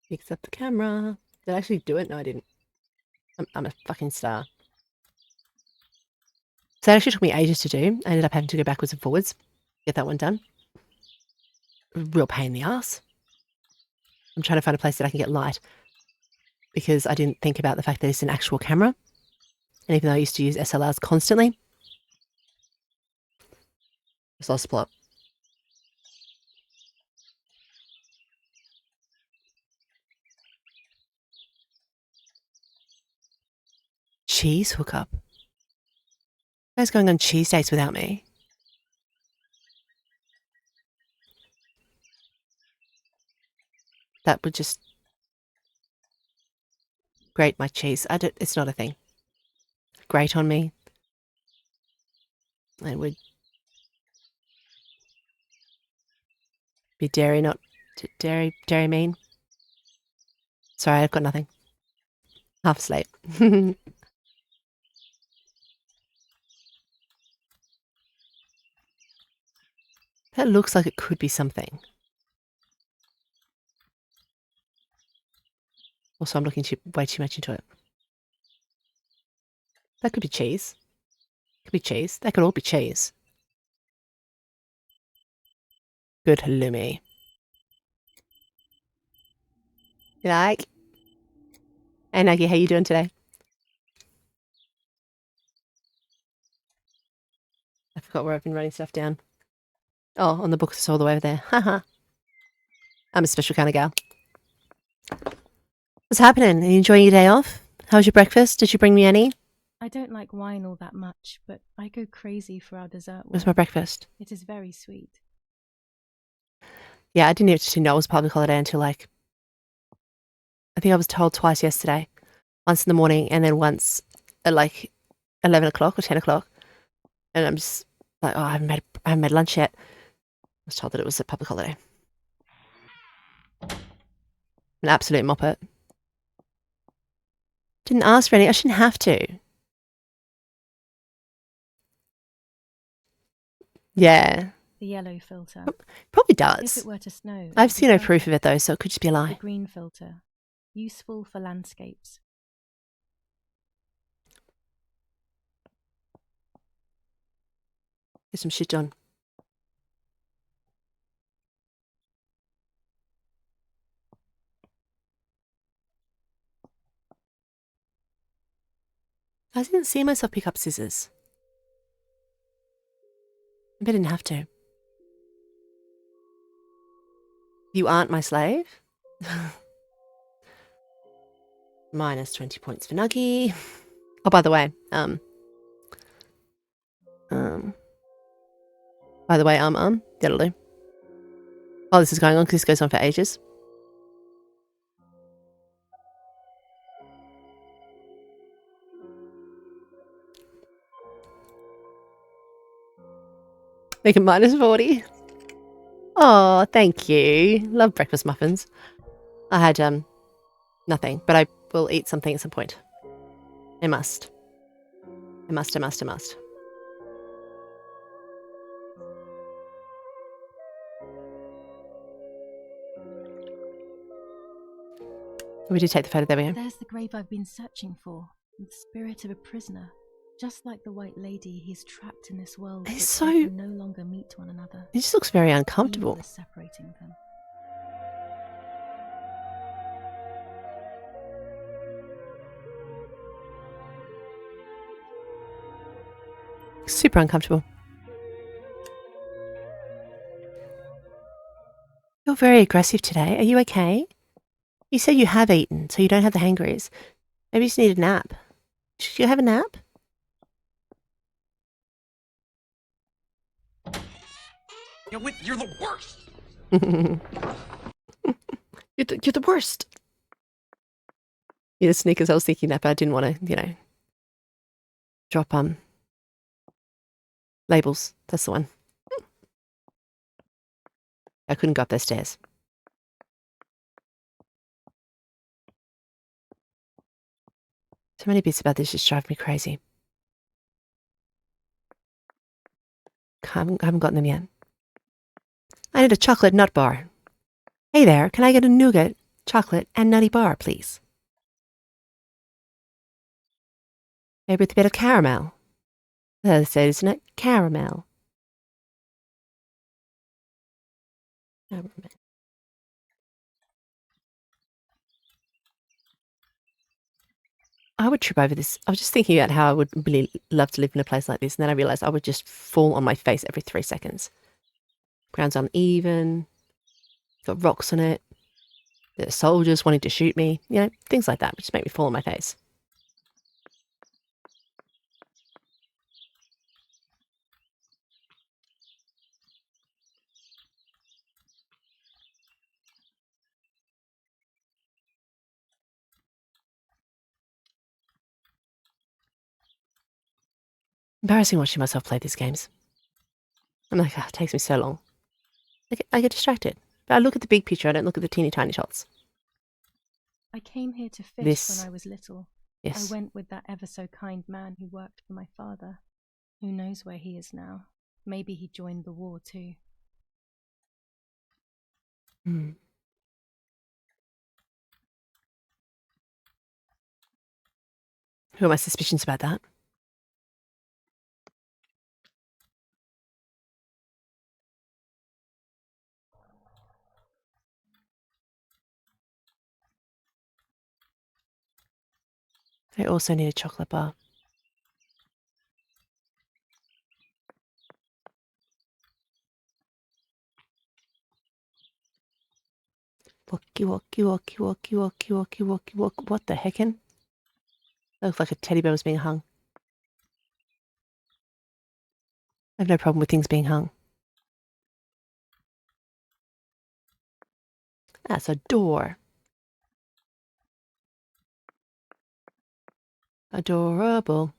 Fix up the camera. Did I actually do it? No, I didn't. I'm a fucking star. So that actually took me ages to do. I ended up having to go backwards and forwards, get that one done. Real pain in the ass. I'm trying to find a place that I can get light because I didn't think about the fact that it's an actual camera. And even though I used to use SLRs constantly, just lost the plot. Cheese hookup. You guys going on cheese dates without me? That would just grate my cheese. It's not a thing. Grate on me. It would be dairy, not dairy mean. Sorry, I've got nothing. Half asleep. That looks like it could be something. Also, I'm looking way too much into it. That could be cheese. Could be cheese. That could all be cheese. Good halloumi. You like? Hey, Nuggy, how you doing today? I forgot where I've been writing stuff down. Oh, on the books, it's all the way over there. Haha. I'm a special kind of gal. What's happening? Are you enjoying your day off? How was your breakfast? Did you bring me any?
I don't like wine all that much, but I go crazy for our dessert.
What's my breakfast?
It is very sweet.
Yeah, I didn't actually know it was public holiday until I think I was told twice yesterday. Once in the morning and then once at 11 o'clock or 10 o'clock. And I'm just like, oh, I haven't made lunch yet. I was told that it was a public holiday. An absolute moppet. Didn't ask for any. I shouldn't have to.
Yeah. The yellow filter.
Probably does.
If it were to snow.
I've seen no proof of it though, so it could just be a lie.
The green filter. Useful for landscapes.
Get some shit done. I didn't see myself pick up scissors. I didn't have to. You aren't my slave? Minus 20 points for Nuggy. Oh, by the way, that'll do. While this is going on, because this goes on for ages. Make it -40. Oh, thank you. Love breakfast muffins. I had nothing, but I will eat something at some point. I must. I must. We did take the photo. There we go.
There's the grave I've been searching for. The spirit of a prisoner. Just like the White Lady, he's trapped in this world.
He's
but
so-
they can no longer meet one another.
He just looks very
Evil
uncomfortable.
is separating them.
Super uncomfortable. You're very aggressive today. Are you okay? You said you have eaten, so you don't have the hangries. Maybe you just need a nap. Should you have a nap?
You're the worst.
You're the worst. Yeah, Snickers. I was thinking that, but I didn't want to, drop labels. That's the one. I couldn't go up those stairs. So many bits about this just drive me crazy. I haven't gotten them yet. I need a chocolate nut bar. Hey there, can I get a nougat, chocolate, and nutty bar, please? Maybe with a bit of caramel. That's it, isn't it? Caramel. I would trip over this. I was just thinking about how I would really love to live in a place like this, and then I realised I would just fall on my face every 3 seconds. Ground's uneven, got rocks on it, there's soldiers wanting to shoot me, things like that would just make me fall on my face. Embarrassing watching myself play these games. I'm like, it takes me so long. I get distracted. But I look at the big picture, I don't look at the teeny tiny shots.
I came here to fish
This-
when I was little.
Yes.
I went with that ever so kind man who worked for my father. Who knows where he is now? Maybe he joined the war too.
Hmm. Who are my suspicions about that? I also need a chocolate bar. Walk. What the heckin'? That looks like a teddy bear was being hung. I have no problem with things being hung. That's a door. Adorable.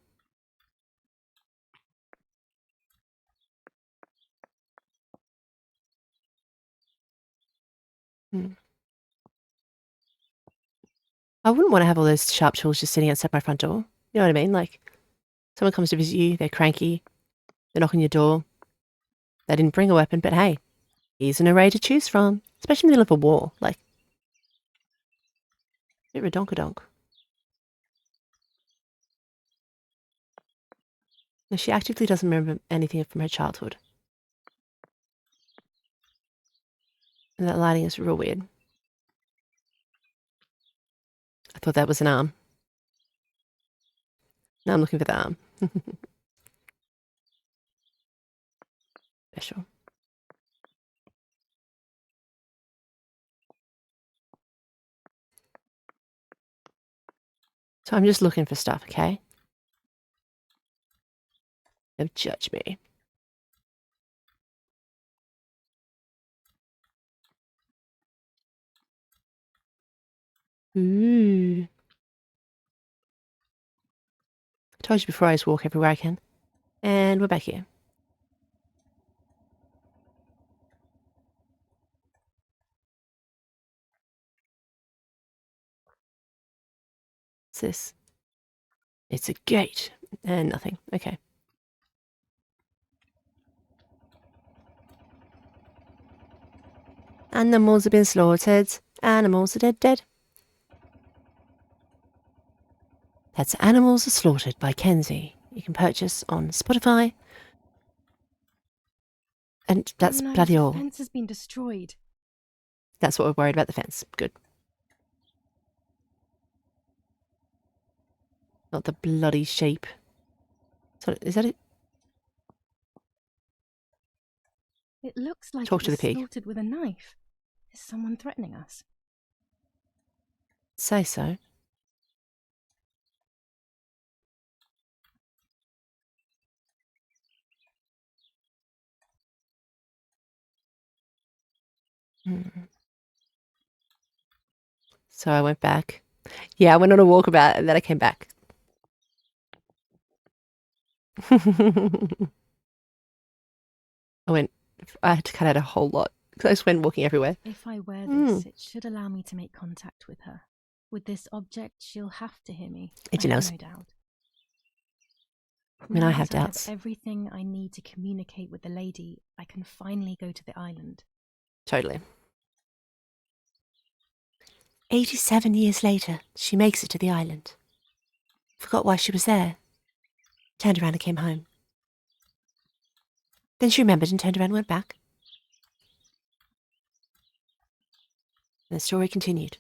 I wouldn't want to have all those sharp tools just sitting outside my front door. You know what I mean? Like, someone comes to visit you, they're cranky, they knock on your door. They didn't bring a weapon, but hey, here's an array to choose from, especially in the middle of a war. Like, bit redonkadonk. No, she actively doesn't remember anything from her childhood. And that lighting is real weird. I thought that was an arm. Now I'm looking for the arm. Special. So I'm just looking for stuff, okay? Don't judge me. Ooh. I told you before I just walk everywhere I can. And we're back here. What's this? It's a gate. And nothing. Okay. Animals have been slaughtered. Animals are dead. That's Animals Are Slaughtered by Kenzie. You can purchase on Spotify. And that's
oh no,
bloody all.
The fence has been destroyed.
That's what we're worried about, the fence. Good. Not the bloody sheep. So, is that it?
It looks like
Talk
it
to
was
the pig.
slaughtered with a knife. Is someone threatening us?
Say so. So I went back. Yeah, I went on a walkabout and then I came back. I had to cut out a whole lot because I just went walking everywhere.
If I wear this, it should allow me to make contact with her. With this object, she'll have to hear me.
Itchy nose.
No doubt.
I mean, I have
Now that
doubts.
I have everything I need to communicate with the lady, I can finally go to the island.
Totally. 87 years later, she makes it to the island. Forgot why she was there. Turned around and came home. Then she remembered and turned around and went back. And the story continued.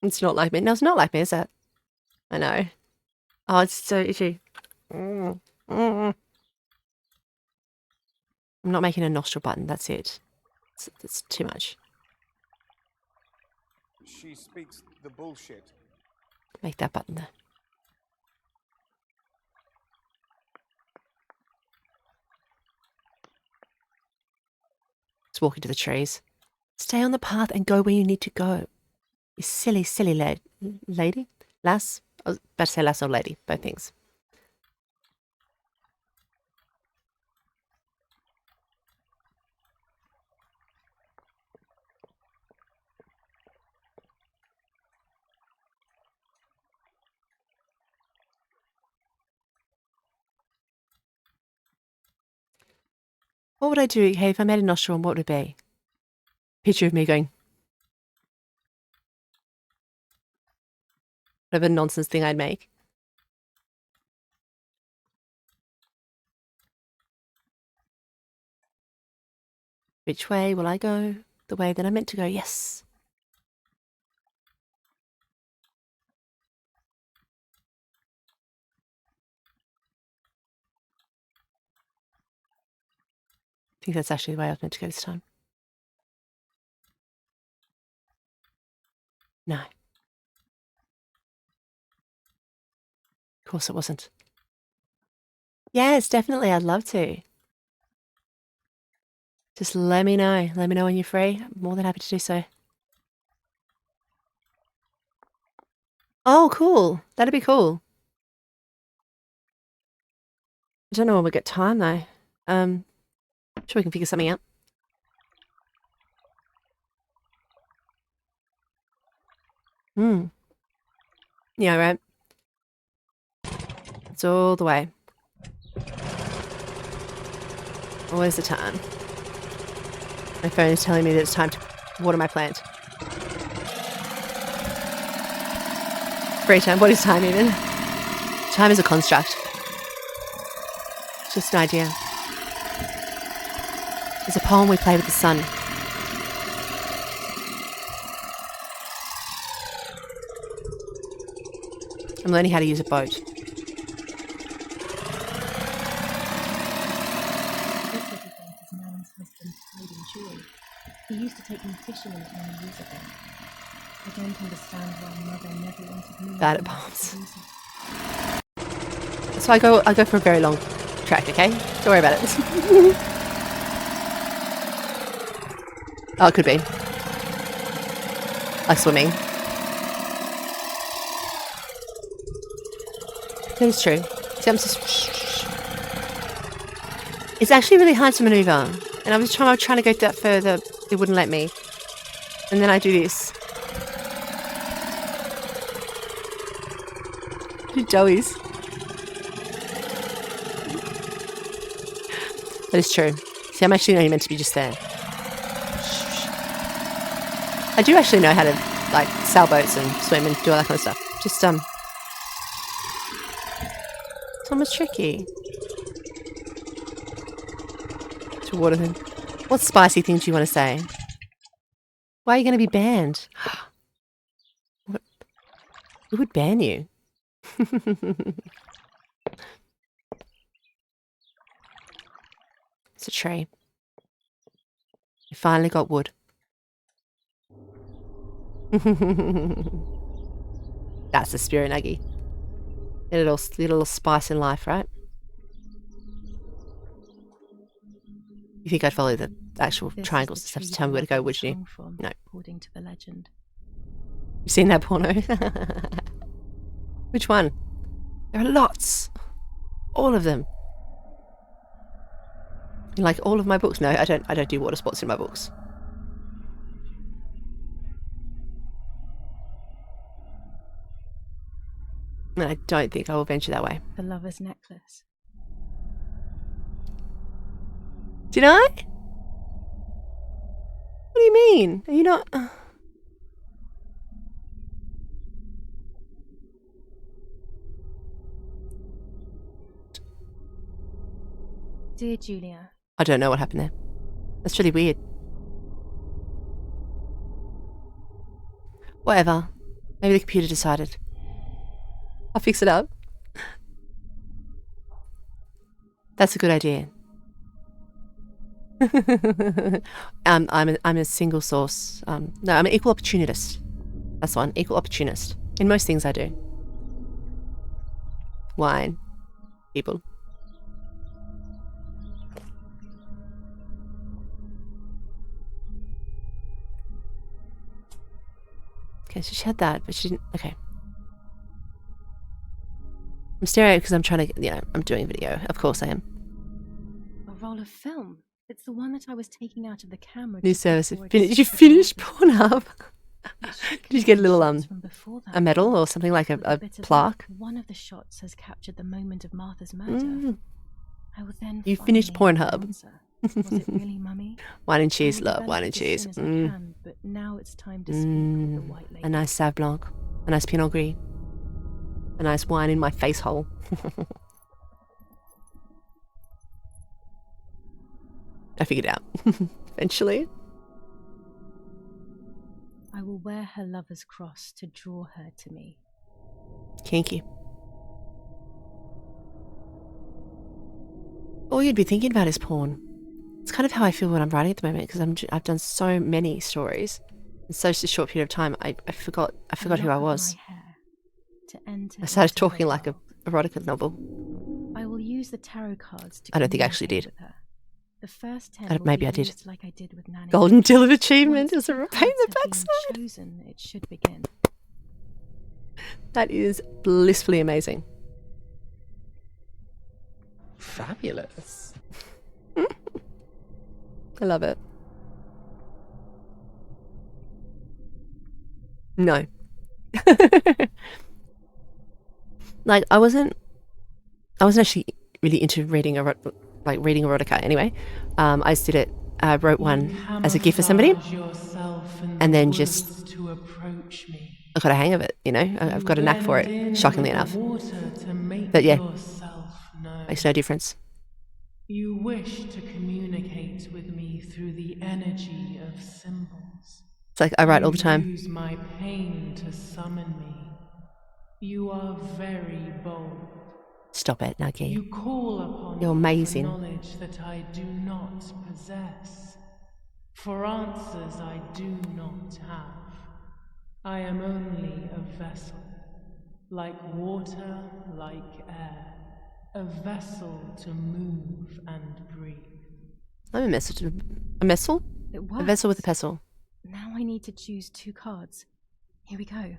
It's not like me. No, it's not like me, is it? I know. Oh, it's so itchy. I'm not making a nostril button, that's it. It's too much.
She speaks the bullshit.
Make that button there. Just walk into the trees. Stay on the path and go where you need to go. You silly, silly lady? Lass? I was about to say lass or lady. Both things. What would I do, hey, if I made a nostril, what would it be? Picture of me going. Whatever nonsense thing I'd make. Which way will I go? The way that I meant to go, yes. I think that's actually the way I was meant to go this time. No. Of course it wasn't. Yes, definitely. I'd love to. Just let me know. Let me know when you're free. I'm more than happy to do so. Oh, cool. That'd be cool. I don't know when we get time though. Sure we can figure something out. Yeah, right. It's all the way. Where's the time? My phone is telling me that it's time to water my plant. Free time. What is time even? Time is a construct. It's just an idea. It's a poem we play with the sun. I'm learning how to use a boat.
This little boat is Nan's husband's pride and joy. He used to take me fishing in it many years ago. I don't understand why Mother never wanted me.
Bad at poems. So I go for a very long track, okay? Don't worry about it. Oh, it could be. Like swimming. That is true. See, I'm just... It's actually really hard to maneuver. And I was trying to go that further. It wouldn't let me. And then I do this. Joey's. That is true. See, I'm actually only meant to be just there. I do actually know how to, like, sail boats and swim and do all that kind of stuff. Just, it's almost tricky. To water them. What spicy things do you want to say? Why are you going to be banned? What? Who would ban you? It's a tree. You finally got wood. That's the spirit, Nuggy. Get a little spice in life, right? You think I'd follow the actual triangles and stuff to tell me where to go, would you? No.
According to the legend.
You've seen that porno? Which one? There are lots. All of them. You like all of my books? No, I don't do water sports in my books. And I don't think I will venture that way.
The lover's necklace.
Did I? What do you mean? Are you not...
Dear Julia.
I don't know what happened there. That's really weird. Whatever. Maybe the computer decided. I'll fix it up. That's a good idea. I'm a single source. No, I'm an equal opportunist. That's one. Equal opportunist. In most things I do. Wine. People. Okay, so she had that, but she didn't... Okay. I'm staring at it because I'm trying to... You know, I'm doing a video. Of course I am.
A roll of film. It's the one that I was taking out of the camera.
New service. Did you finish Pornhub? Did you get a little a medal or something like a plaque?
One of the shots has captured the moment of Martha's murder. I will then
you finished Pornhub.
Was it really, Mummy?
Wine and cheese, love. Wine and cheese.
But now it's time to speak with the white lady.
A nice Sauv Blanc. A nice Pinot Gris. A nice wine in my face hole. I figured it out. Eventually.
I will wear her lover's cross to draw her to me.
Kinky. All you'd be thinking about is porn. It's kind of how I feel when I'm writing at the moment, because I've done so many stories in such a short period of time. I forgot who I was. I started talking like a erotica novel.
I will use the tarot cards to
I don't think I actually did.
The first 10
maybe I did.
Like I did with Nanny.
Golden Deal of Achievement is a pain in the backside.
Chosen, it should begin.
That is blissfully amazing.
Fabulous.
I love it. No. Like I wasn't actually really into reading erotica anyway. I just did it. I wrote one as a gift for somebody, and then just I got a hang of it. You know, I've got a knack for it. Shockingly enough, but yeah, makes no difference.
You wish to communicate with me through the energy of symbols.
It's like I write all the time.
Use my pain to summon me. You are very bold.
Stop it, Nuggy.
You call upon
You're amazing.
knowledge that I do not possess. For answers I do not have. I am only a vessel, like water, like air. A vessel to move and breathe.
I'm a messel. A messel? A vessel with a pestle.
Now I need to choose 2 cards. Here we go.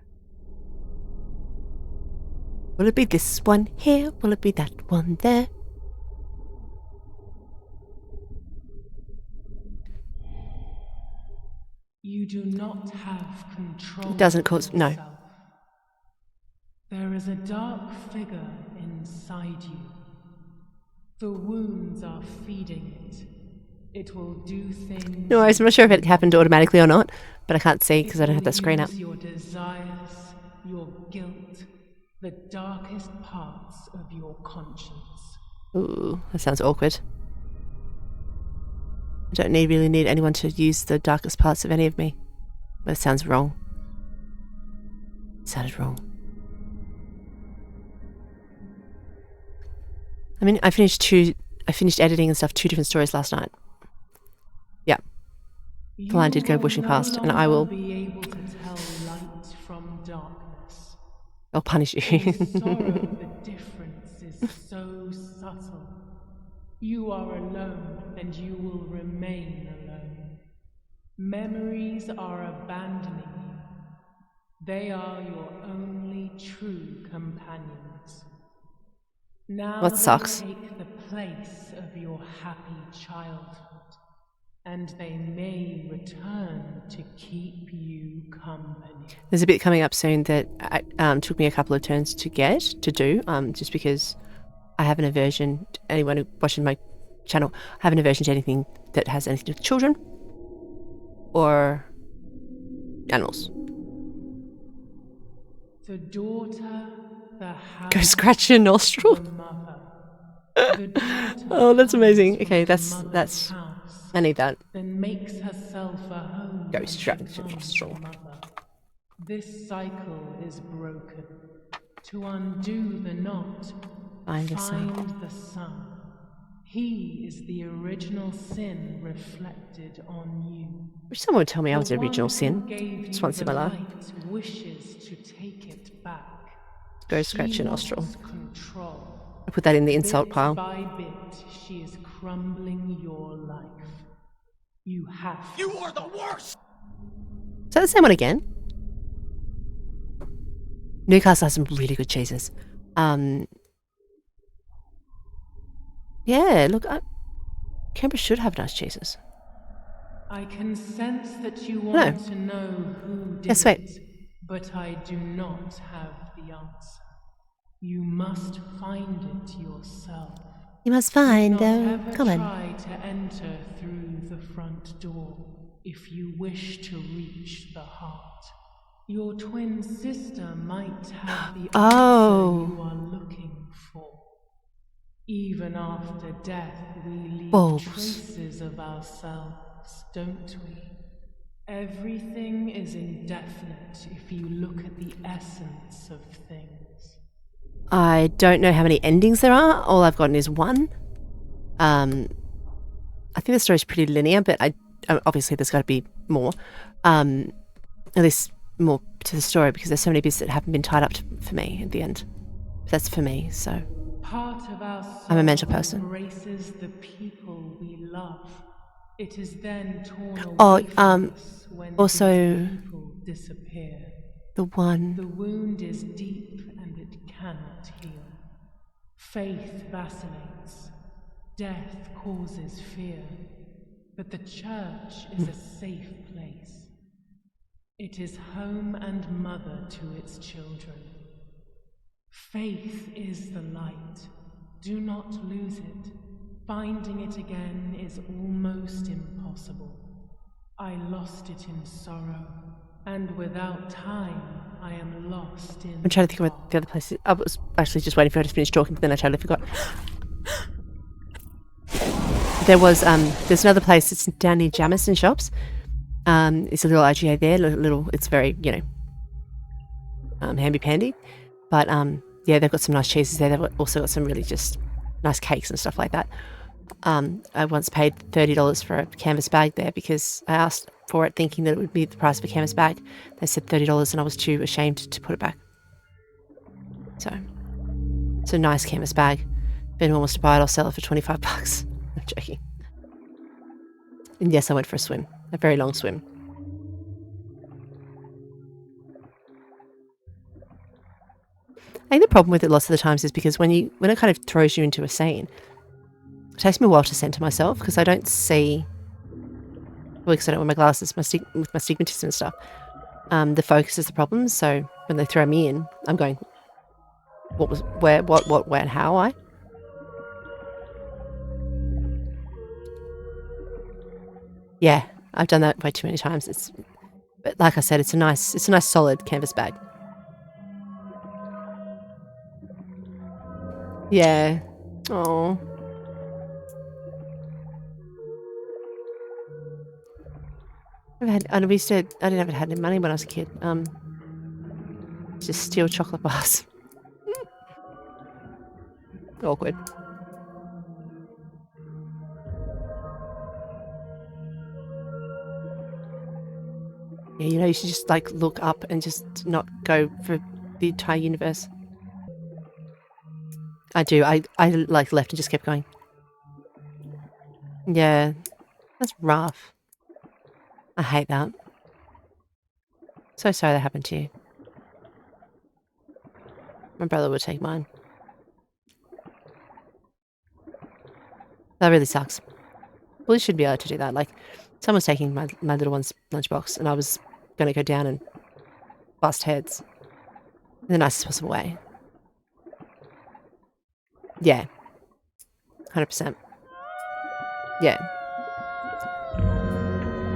Will it be this one here? Will it be that one there?
You do not have control.
It doesn't cause... No.
yourself. There is a dark figure inside you. The wounds are feeding it. It will do things...
No worries, I'm not sure if it happened automatically or not, but I can't see because I don't have that screen up.
Your desires, your guilt, the darkest parts of your conscience.
Ooh, that sounds awkward. I don't really need anyone to use the darkest parts of any of me. But it sounds wrong. It sounded wrong. I mean, I finished editing and stuff 2 different stories last night. Yeah. The line did go bushing past, and I will...
be able to tell light from darkness.
I'll punish you.
In sorrow, the difference is so subtle. You are alone, and you will remain alone. Memories are abandoning you. They are your only true companions. Now
What sucks?
they take the place of your happy childhood, and they may return to keep you company.
There's a bit coming up soon that took me a couple of turns to do, just because I have an aversion, anyone who watching my channel, I have an aversion to anything that has anything to do with children or animals.
The daughter, the house,
Go scratch your nostril.
the mother. The daughter
Oh, that's amazing.
comes
Okay,
from
that's
the mother's
that's.
house,
I need that.
then makes herself a home.
Go
when
scratch
she
your
finds
nostril.
the mother. This cycle is broken. To undo the knot,
Find the sun.
find the sun. He is the original sin reflected on you.
Wish someone would tell me I was the original
one who
sin.
gave
Just
you
once in
the
my life.
light wishes to take it back.
Go scratch your nostril.
Wants control.
I put that in the insult
Bit
pile.
by bit, she is crumbling your life. You have.
You are the worst!
Is that the same one again? Newcastle has some really good cheeses. Yeah, look, Canberra should have nice cheeses.
I can sense that you want to know who did
Yeah, sweet.
it, but I do not have the answer. You must find it yourself.
You must find
Do not ever
come on.
try to enter through the front door if you wish to reach the heart. Your twin sister might have the
Oh.
answer you are looking for. Even after death, we leave
Bulbs.
traces of ourselves, don't we? Everything is indefinite if you look at the essence of things.
I don't know how many endings there are. All I've gotten is one. I think the story's pretty linear, but obviously there's got to be more. At least more to the story, because there's so many bits that haven't been tied up for me at the end. That's for me, so...
Part of our soul
I'm a mental person.
embraces the people we love. It is then torn away
Oh,
from us when
also-
these people disappear.
The one...
The wound is deep and it cannot heal. Faith vacillates. Death causes fear. But the church is a safe place. It is home and mother to its children. Faith is the light. Do not lose it. Finding it again is almost impossible. I lost it in sorrow, and without time, I am lost in...
I'm trying to think of what the other place is. I was actually just waiting for her to finish talking, but then I totally forgot. There's another place that's down near Jamison Shops. It's a little IGA there, it's very, handy-pandy. But, yeah, they've got some nice cheeses there. They've also got some really just nice cakes and stuff like that. I once paid $30 for a canvas bag there because I asked for it thinking that it would be the price of a canvas bag. They said $30 and I was too ashamed to put it back. So, it's a nice canvas bag. If anyone wants to buy it, I'll sell it for $25. I'm joking. And yes, I went for a swim. A very long swim. I think the problem with it lots of the times is because when it kind of throws you into a scene, it takes me a while to center myself because I don't see Probably because I don't wear my glasses, with my stigmatism and stuff. The focus is the problem. So when they throw me in, I'm going, what was, where, what, where, and how I? Yeah, I've done that way too many times. But like I said, it's a nice solid canvas bag. Yeah. Oh. I didn't ever have any money when I was a kid. Just steal chocolate bars. Awkward. Yeah, you know, you should just like look up and just not go for the entire universe. I do. I like left and just kept going. Yeah, that's rough. I hate that. So sorry that happened to you. My brother would take mine. That really sucks. Well, you should be able to do that. Like, someone's taking my little one's lunchbox, and I was going to go down and bust heads in the nicest possible way. Yeah. 100%. Yeah.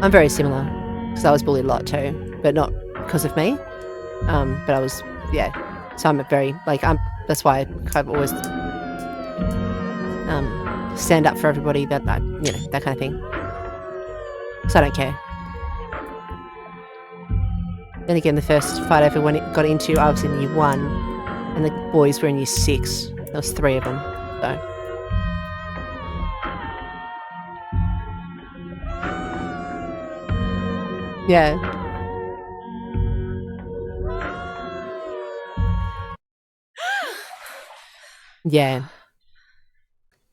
I'm very similar, because I was bullied a lot too, but not because of me. But I was, yeah. So I'm that's why I kind of always stand up for everybody, that kind of thing. So I don't care. Then again, the first fight I ever got into, I was in year 1, and the boys were in year 6. There was 3 of them, so. Yeah. Yeah.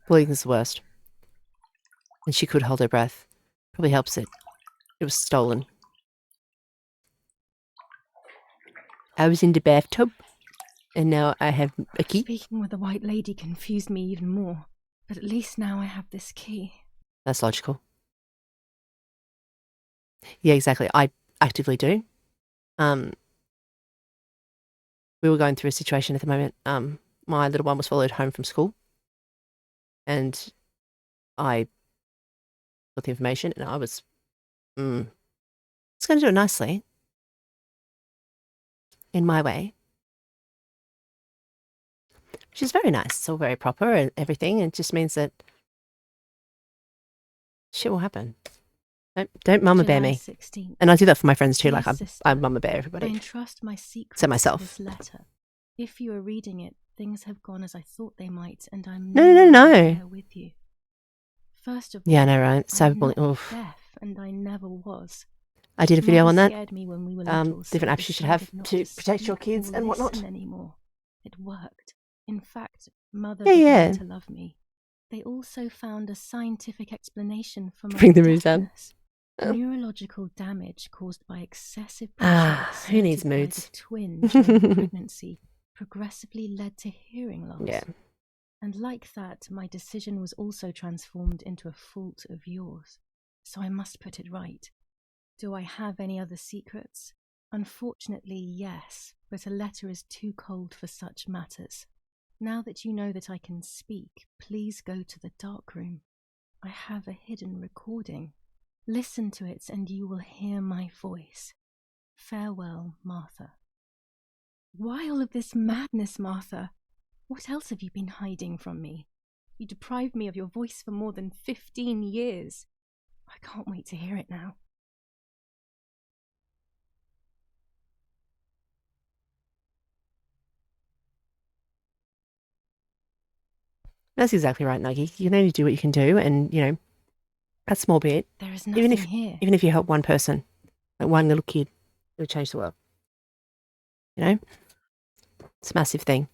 Bullying is the worst. And she could hold her breath. Probably helps it. It was stolen. I was in the bathtub, and now I have a key.
Speaking with the white lady confused me even more, but at least now I have this key.
That's logical. Yeah, exactly. I actively do. We were going through a situation at the moment. My little one was followed home from school, and I got the information, and I was going to do it nicely, in my way, which is very nice. It's all very proper and everything. It just means that shit will happen. Don't mama bear me.
16th.
And I do that for my friends too. Like,
Sister,
I mama bear
I
everybody.
entrust my secrets
Except myself.
to this letter. If you are reading it, things have gone as I thought they might, and I'm
No.
there with you. First of all,
Yeah, I know, right?
I'm
Cyberbullying.
not
Oof.
deaf, and I never was.
I did a video
Mother
on that.
scared me when we were little, so
Different
I
apps you should have
decided not
to protect your
speak
kids
or
and whatnot.
listen anymore. It worked. In fact, Mother
Yeah.
began to love me. They also found a scientific explanation for my
Bring the mood down.
deafness. Neurological damage caused by excessive pressure
Who needs
exerted by
moods?
the twin during pregnancy progressively led to hearing loss.
Yeah.
And like that, my decision was also transformed into a fault of yours. So I must put it right. Do I have any other secrets? Unfortunately, yes, but a letter is too cold for such matters. Now that you know that I can speak, please go to the dark room. I have a hidden recording. Listen to it and you will hear my voice. Farewell, Martha. Why all of this madness, Martha? What else have you been hiding from me? You deprived me of your voice for more than 15 years. I can't wait to hear it now.
That's exactly right, Nuggy. You can only do what you can do, and that small bit.
There is nothing here.
Even if you help one person, like one little kid, it'll change the world. It's a massive thing.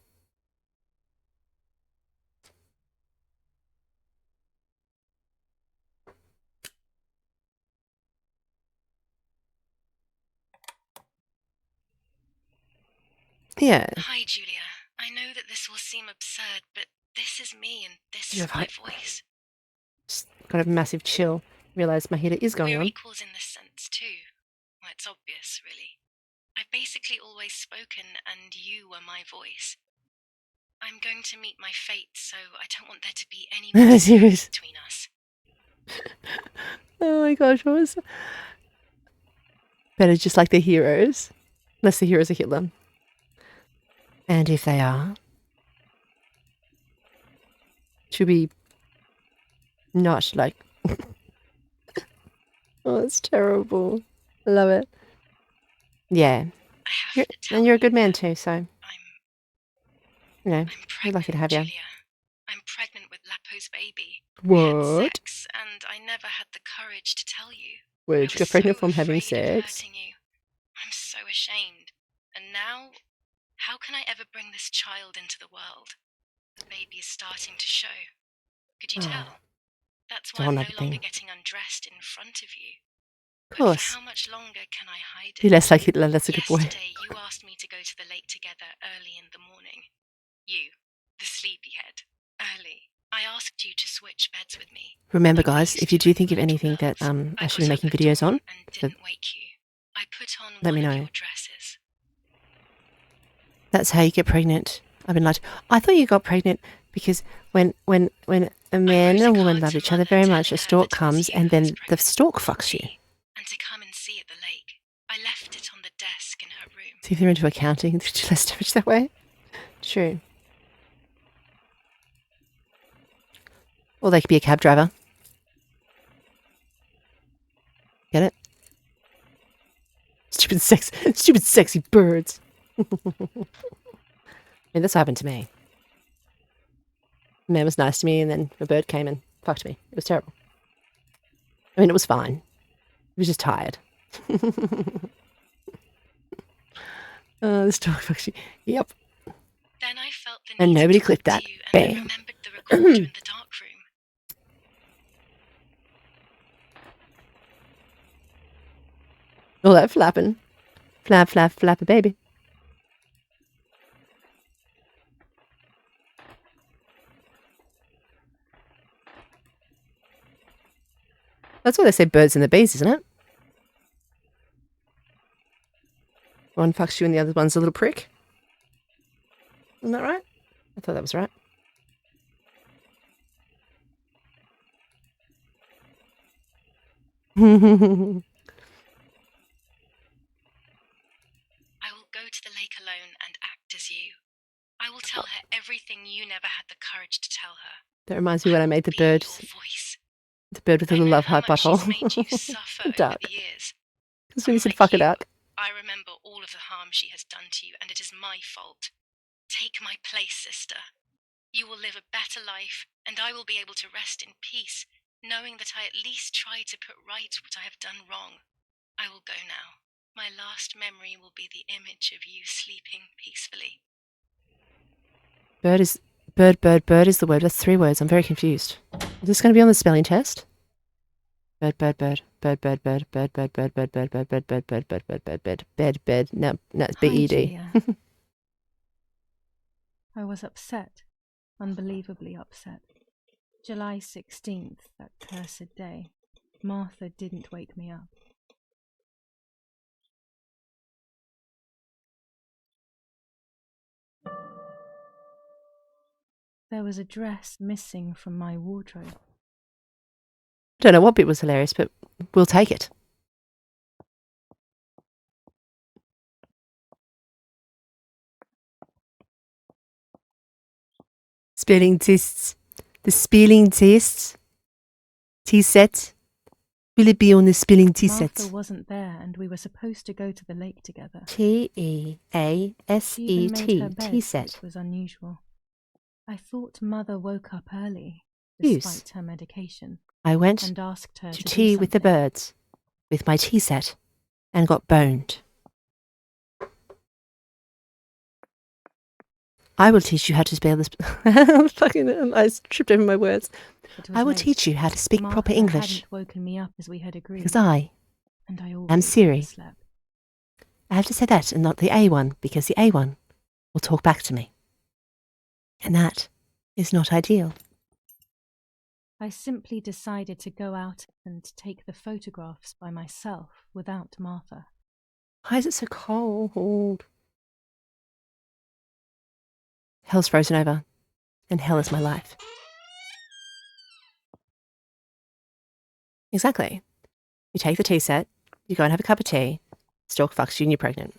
Yeah.
Hi, Julia. I know that this will seem absurd, but this is me and this
You
is
have
my voice.
Just got a massive chill. realise my heater is going
We're
on.
equals in this sense too. Well, it's obvious, really. I've basically always spoken, and you were my voice. I'm going to meet my fate, so I don't want there to be any mystery
Serious.
between us.
Oh my gosh, what was... Better just like the heroes. Unless the heroes are Hitler. And if they are... should be... not like... Oh, it's terrible. I love it. Yeah. And you're a good man too, so... You know, we'd lucky to have you.
Julia. I'm pregnant with Lapo's baby.
What?
We had sex, and I never had the courage to tell you.
Where did you get pregnant from having
Afraid of
sex?
hurting you. I'm so ashamed. And now, how can I ever bring this child into the world? The baby is starting to show. Could you tell? That's why I'm no longer getting undressed in front of you.
Of course.
For how much longer can I hide it?
Be less like Hitler, that's a good boy.
Yesterday, you asked me to go to the lake together early in the morning. You, the sleepyhead. Early. I asked you to switch beds with me.
Remember, guys, if you do think of anything that I should be making videos on, let me know. That's how you get pregnant. I've been like, I thought you got pregnant because when a man and a woman love each other very much, a stork comes and then the stork fucks you.
And to come and see at the lake. I left it on the desk in her room.
See if they're into accounting, it's less damage that way. True. Or they could be a cab driver. Get it? Stupid sexy birds. I mean, this happened to me. A man was nice to me and then a bird came and fucked me. It was terrible. I mean, it was fine. He was just tired. Oh, this dog fucks you. Yep.
Then I felt the
And
need
nobody
to
clipped
talk
that.
to you, and
Bam.
I remembered the recorder in the dark room.
All that flapping. Flap, flap, flap a baby. That's why they say birds and the bees, isn't it? One fucks you and the other one's a little prick. Isn't that right? I thought that was right.
I will go to the lake alone and act as you. I will tell her everything you never had the courage to tell her.
That reminds me when I made the bird. The bird with the little love heart butthole. Dark. Because when you said fuck it out.
I remember all of the harm she has done to you, and it is my fault. Take my place, sister. You will live a better life, and I will be able to rest in peace, knowing that I at least tried to put right what I have done wrong. I will go now. My last memory will be the image of you sleeping peacefully.
Bird is the word. That's 3 words. I'm very confused. Is this going to be on the spelling test? Bird. No, it's B-E-D.
I was upset. Unbelievably upset. July 16th, that cursed day. Martha didn't wake me up. There was a dress missing from my wardrobe.
I don't know what bit was hilarious, but we'll take it. Spelling tests. The spelling tests. T-set. Will it be on the spelling T-set?
Martha wasn't there, and we were supposed to go to the lake together.
T-E-A-S-E-T. T-set.
Which was unusual. I thought Mother woke up early,
Use.
despite her medication.
I went
and asked her
to
do
tea with the
something.
birds with my tea set and got boned. I will teach you how to spell this. Fucking, I tripped over my words. I will teach you how to speak
Martha
proper English.
hadn't woken me up as we had agreed.
Because I
and I
am Siri.
overslept.
I have to say that and not the A one, because the A one will talk back to me. And that is not ideal.
I simply decided to go out and take the photographs by myself without Martha.
Why is it so cold? Hell's frozen over, and hell is my life. Exactly. You take the tea set, you go and have a cup of tea, stork fucks you and you're pregnant.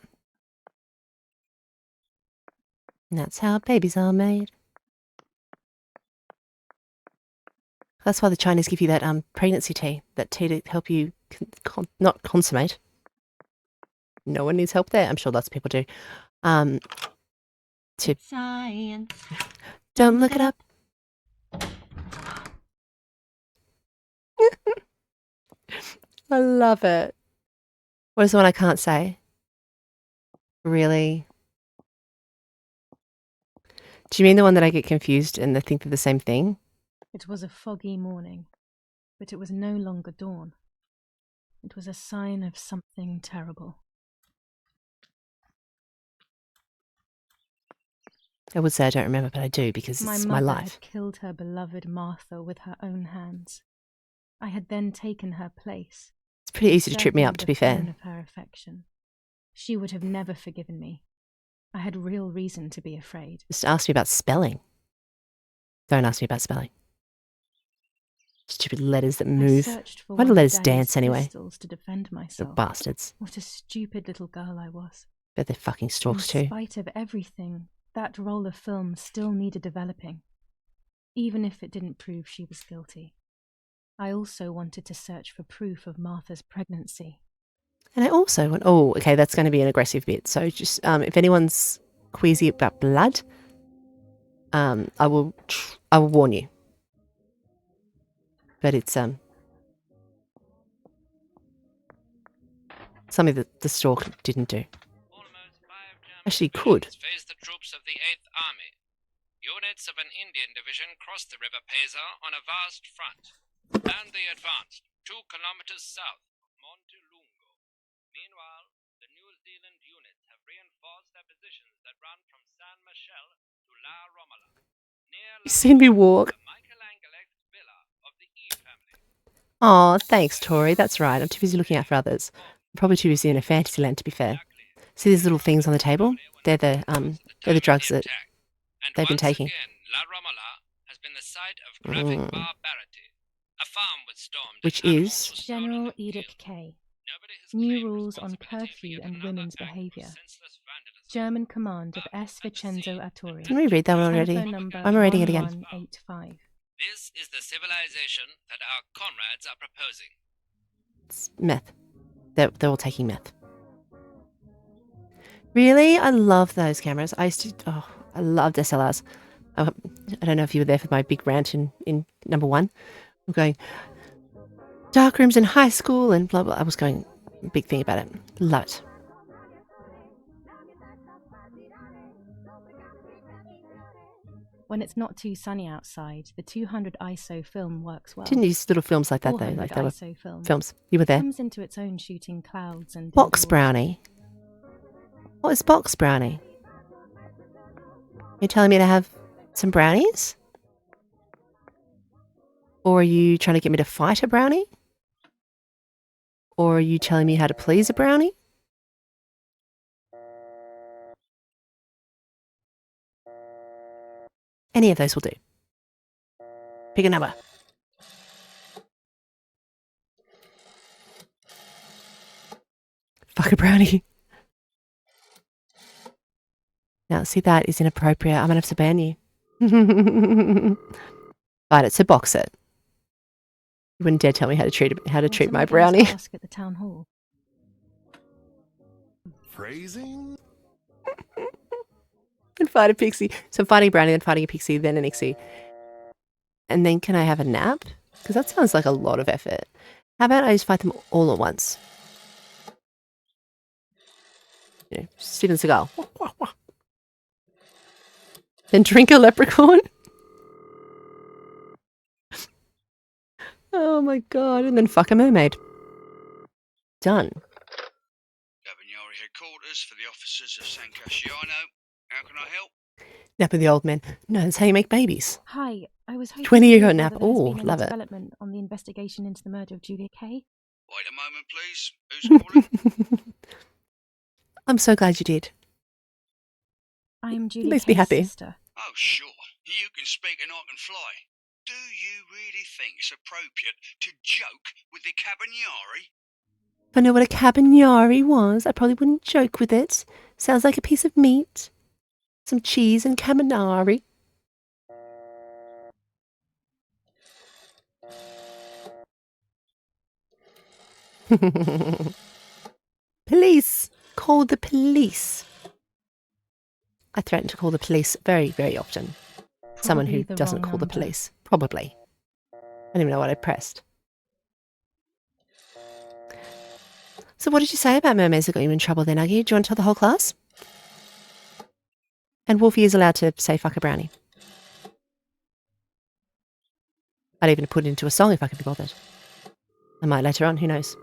And that's how babies are made. That's why the Chinese give you that pregnancy tea, that tea to help you not consummate. No one needs help there. I'm sure lots of people do. To
Science.
Don't look it up. I love it. What is the one I can't say? Really? Do you mean the one that I get confused and they think they're the same thing?
It was a foggy morning, but it was no longer dawn. It was a sign of something terrible.
I would say I don't remember, but I do because it's my
mother
life.
had killed her beloved Martha with her own hands. I had then taken her place.
It's pretty easy to trip me up, to be fair.
Of her affection. She would have never forgiven me. I had real reason to be afraid.
Just ask me about spelling. Don't ask me about spelling. Stupid letters that move. Why do letters dance anyway?
To defend myself.
They're bastards.
What a stupid little girl I was.
Bet they're fucking storks too.
In spite of everything, that roll of film still needed developing. Even if it didn't prove she was guilty. I also wanted to search for proof of Martha's pregnancy.
And I also want... Oh, okay, that's going to be an aggressive bit. So just if anyone's queasy about blood, I will warn you. But it's something that the stork didn't do. Actually, could.
Face the troops of the 8th Army. Units of an Indian division crossed the River Pesa on a vast front, and they advanced 2 kilometers south of Montelungo. Meanwhile, the New Zealand units have reinforced their positions that run from San Michel to La Romola.
You've seen me walk. Oh, thanks, Tori. That's right. I'm too busy looking out for others. I'm probably too busy in a fantasy land, to be fair. See these little things on the table? They're the drugs that they've been taking.
La Romola has been the site of graphic barbarity. A farm was stormed.
Which is
General Edict K. New rules on curfew and women's behaviour. German command of S. Vincenzo Attori.
Didn't we read that one already? I'm reading it again.
1185.
This is the civilization that our comrades are proposing.
It's meth. They're all taking meth. Really? I love those cameras. I loved SLRs. I don't know if you were there for my big rant in number 1. I'm going, dark rooms in high school and blah, blah. I was going big thing about it. Love it.
When it's not too sunny outside, the 200 ISO film works well.
Didn't use little films like that though, like they were films. You were there.
It comes into its own shooting clouds and
box brownie. What is box brownie? You're telling me to have some brownies? Or are you trying to get me to fight a brownie? Or are you telling me how to please a brownie? Any of those will do. Pick a number. Fuck a brownie. Now, see, that is inappropriate. I'm going to have to ban you. But it's a box it. You wouldn't dare tell me how to treat my brownie.
Ask at the town hall.
Phrasing?
And fight a pixie. So I'm fighting a brownie, then fighting a pixie, then an ixie. And then can I have a nap? Because that sounds like a lot of effort. How about I just fight them all at once? You know, Steven Seagal. Then drink a leprechaun. Oh my god. And then fuck a mermaid. Done.
Governor headquarters for the officers of San Casciano. How can I help?
Nap with the old men. No, that's how you make babies.
Hi, I was hoping
20
to
year
hear
nap.
whether there's
Oh,
been any
love it.
development on the investigation into the murder of Julia Kay.
Wait a moment, please. Who's calling?
I'm so glad you did.
I am
It
Julia
makes me
Kay's
happy.
sister.
Oh, sure. You can speak and I can fly. Do you really think it's appropriate to joke with the Cabagnari?
If I knew what a cabagnari was, I probably wouldn't joke with it. Sounds like a piece of meat. Some cheese and cabagnari. Police! Call the police. I threaten to call the police very, very often. Someone who
Probably the
doesn't
wrong
call the
number.
police. Probably. I don't even know what I pressed. So what did you say about mermaids that got you in trouble then, Aggie? Do you want to tell the whole class? And Wolfie is allowed to say fuck a brownie. I'd even put it into a song if I could be bothered. I might later on, who knows?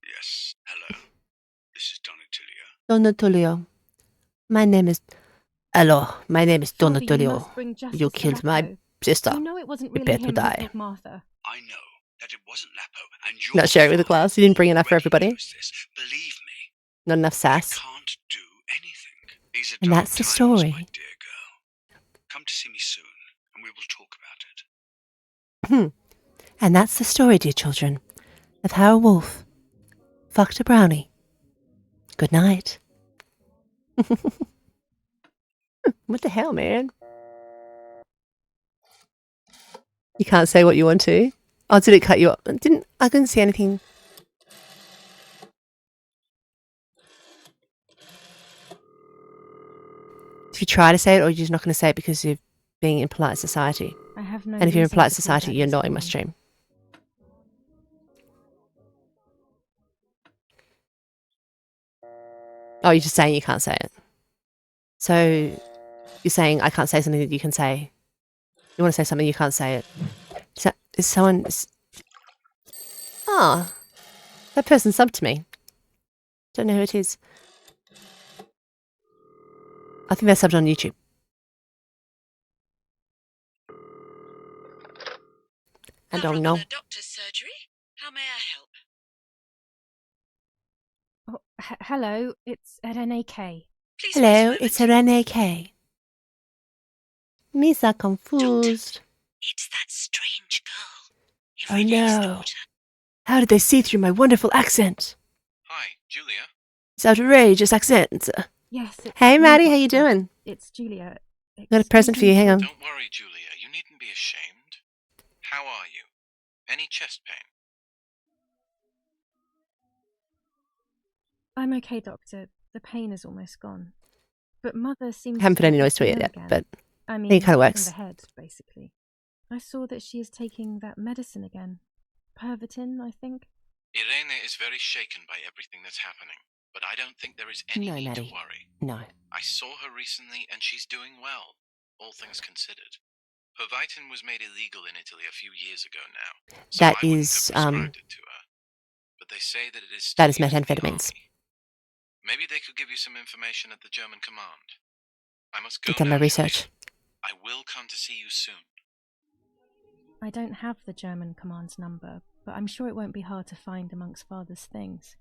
Yes, hello. This is Donatello.
Donatello. My name is... Hello, my name is
Father, you
Donatello.
must bring justice
You
to
killed my
Lapo.
sister.
You know it wasn't really
Prepare to
him who
die.
killed Martha.
I know that it wasn't Lapo and your
Not share it with the
father
class. You didn't bring enough for
already
everybody.
knows this. Believe me,
Not enough
I
sass.
can't do anything. These are
And
dark
that's the
times,
story.
my dear girl. Come to see me soon, and we will talk about it.
And that's the story, dear children, of how a wolf fucked a brownie. Good night. What the hell, man? You can't say what you want to. Oh, did it cut you up? I couldn't see anything. If you try to say it, or you're just not going to say it because you're being in polite society.
I have no
And if you're in
reason
polite
to
society,
apologise
you're
to
not in my
anyone.
stream. Oh, you're just saying you can't say it. So you're saying I can't say something that you can say. You want to say something, you can't say it. Is someone... Ah, that person subbed to me. Don't know who it is. I think they're subbed on YouTube. I don't know.
Doctor's surgery. How may I help?
Oh, hello, it's at NAK.
Please
Hello, it's Irene K. Misa confused.
It's that strange girl.
Oh no. How did they see through my wonderful accent?
Hi, Julia.
This outrageous accent.
Yes. It's
Hey,
me,
Maddie, how you
Doctor.
doing?
It's Julia.
I've got a present for you. Hang on.
Don't worry, Julia. You needn't be ashamed. How are you? Any chest pain?
I'm okay, Doctor. The pain is almost gone. But Mother seems
I haven't
to
put any
be
noise to it
getting
yet,
ill again.
but
I
I
mean,
think it kind of
in
works.
the head, basically. I saw that she is taking that medicine again. Pervitin, I think.
Irene is very shaken by everything that's happening, but I don't think there is any
No,
need
Maddie.
to worry.
No.
I saw her recently and she's doing well, all things considered. Pervitin was made illegal in Italy a few years ago now, so
That
I wouldn't
is,
have prescribed it to her. But they say that it is still
that is
used in the
methamphetamines.
army. Maybe they could give you some information at the German command. I must go
I've done
now,
my research.
Julia. I will come to see you soon.
I don't have the German command's number, but I'm sure it won't be hard to find amongst Father's things.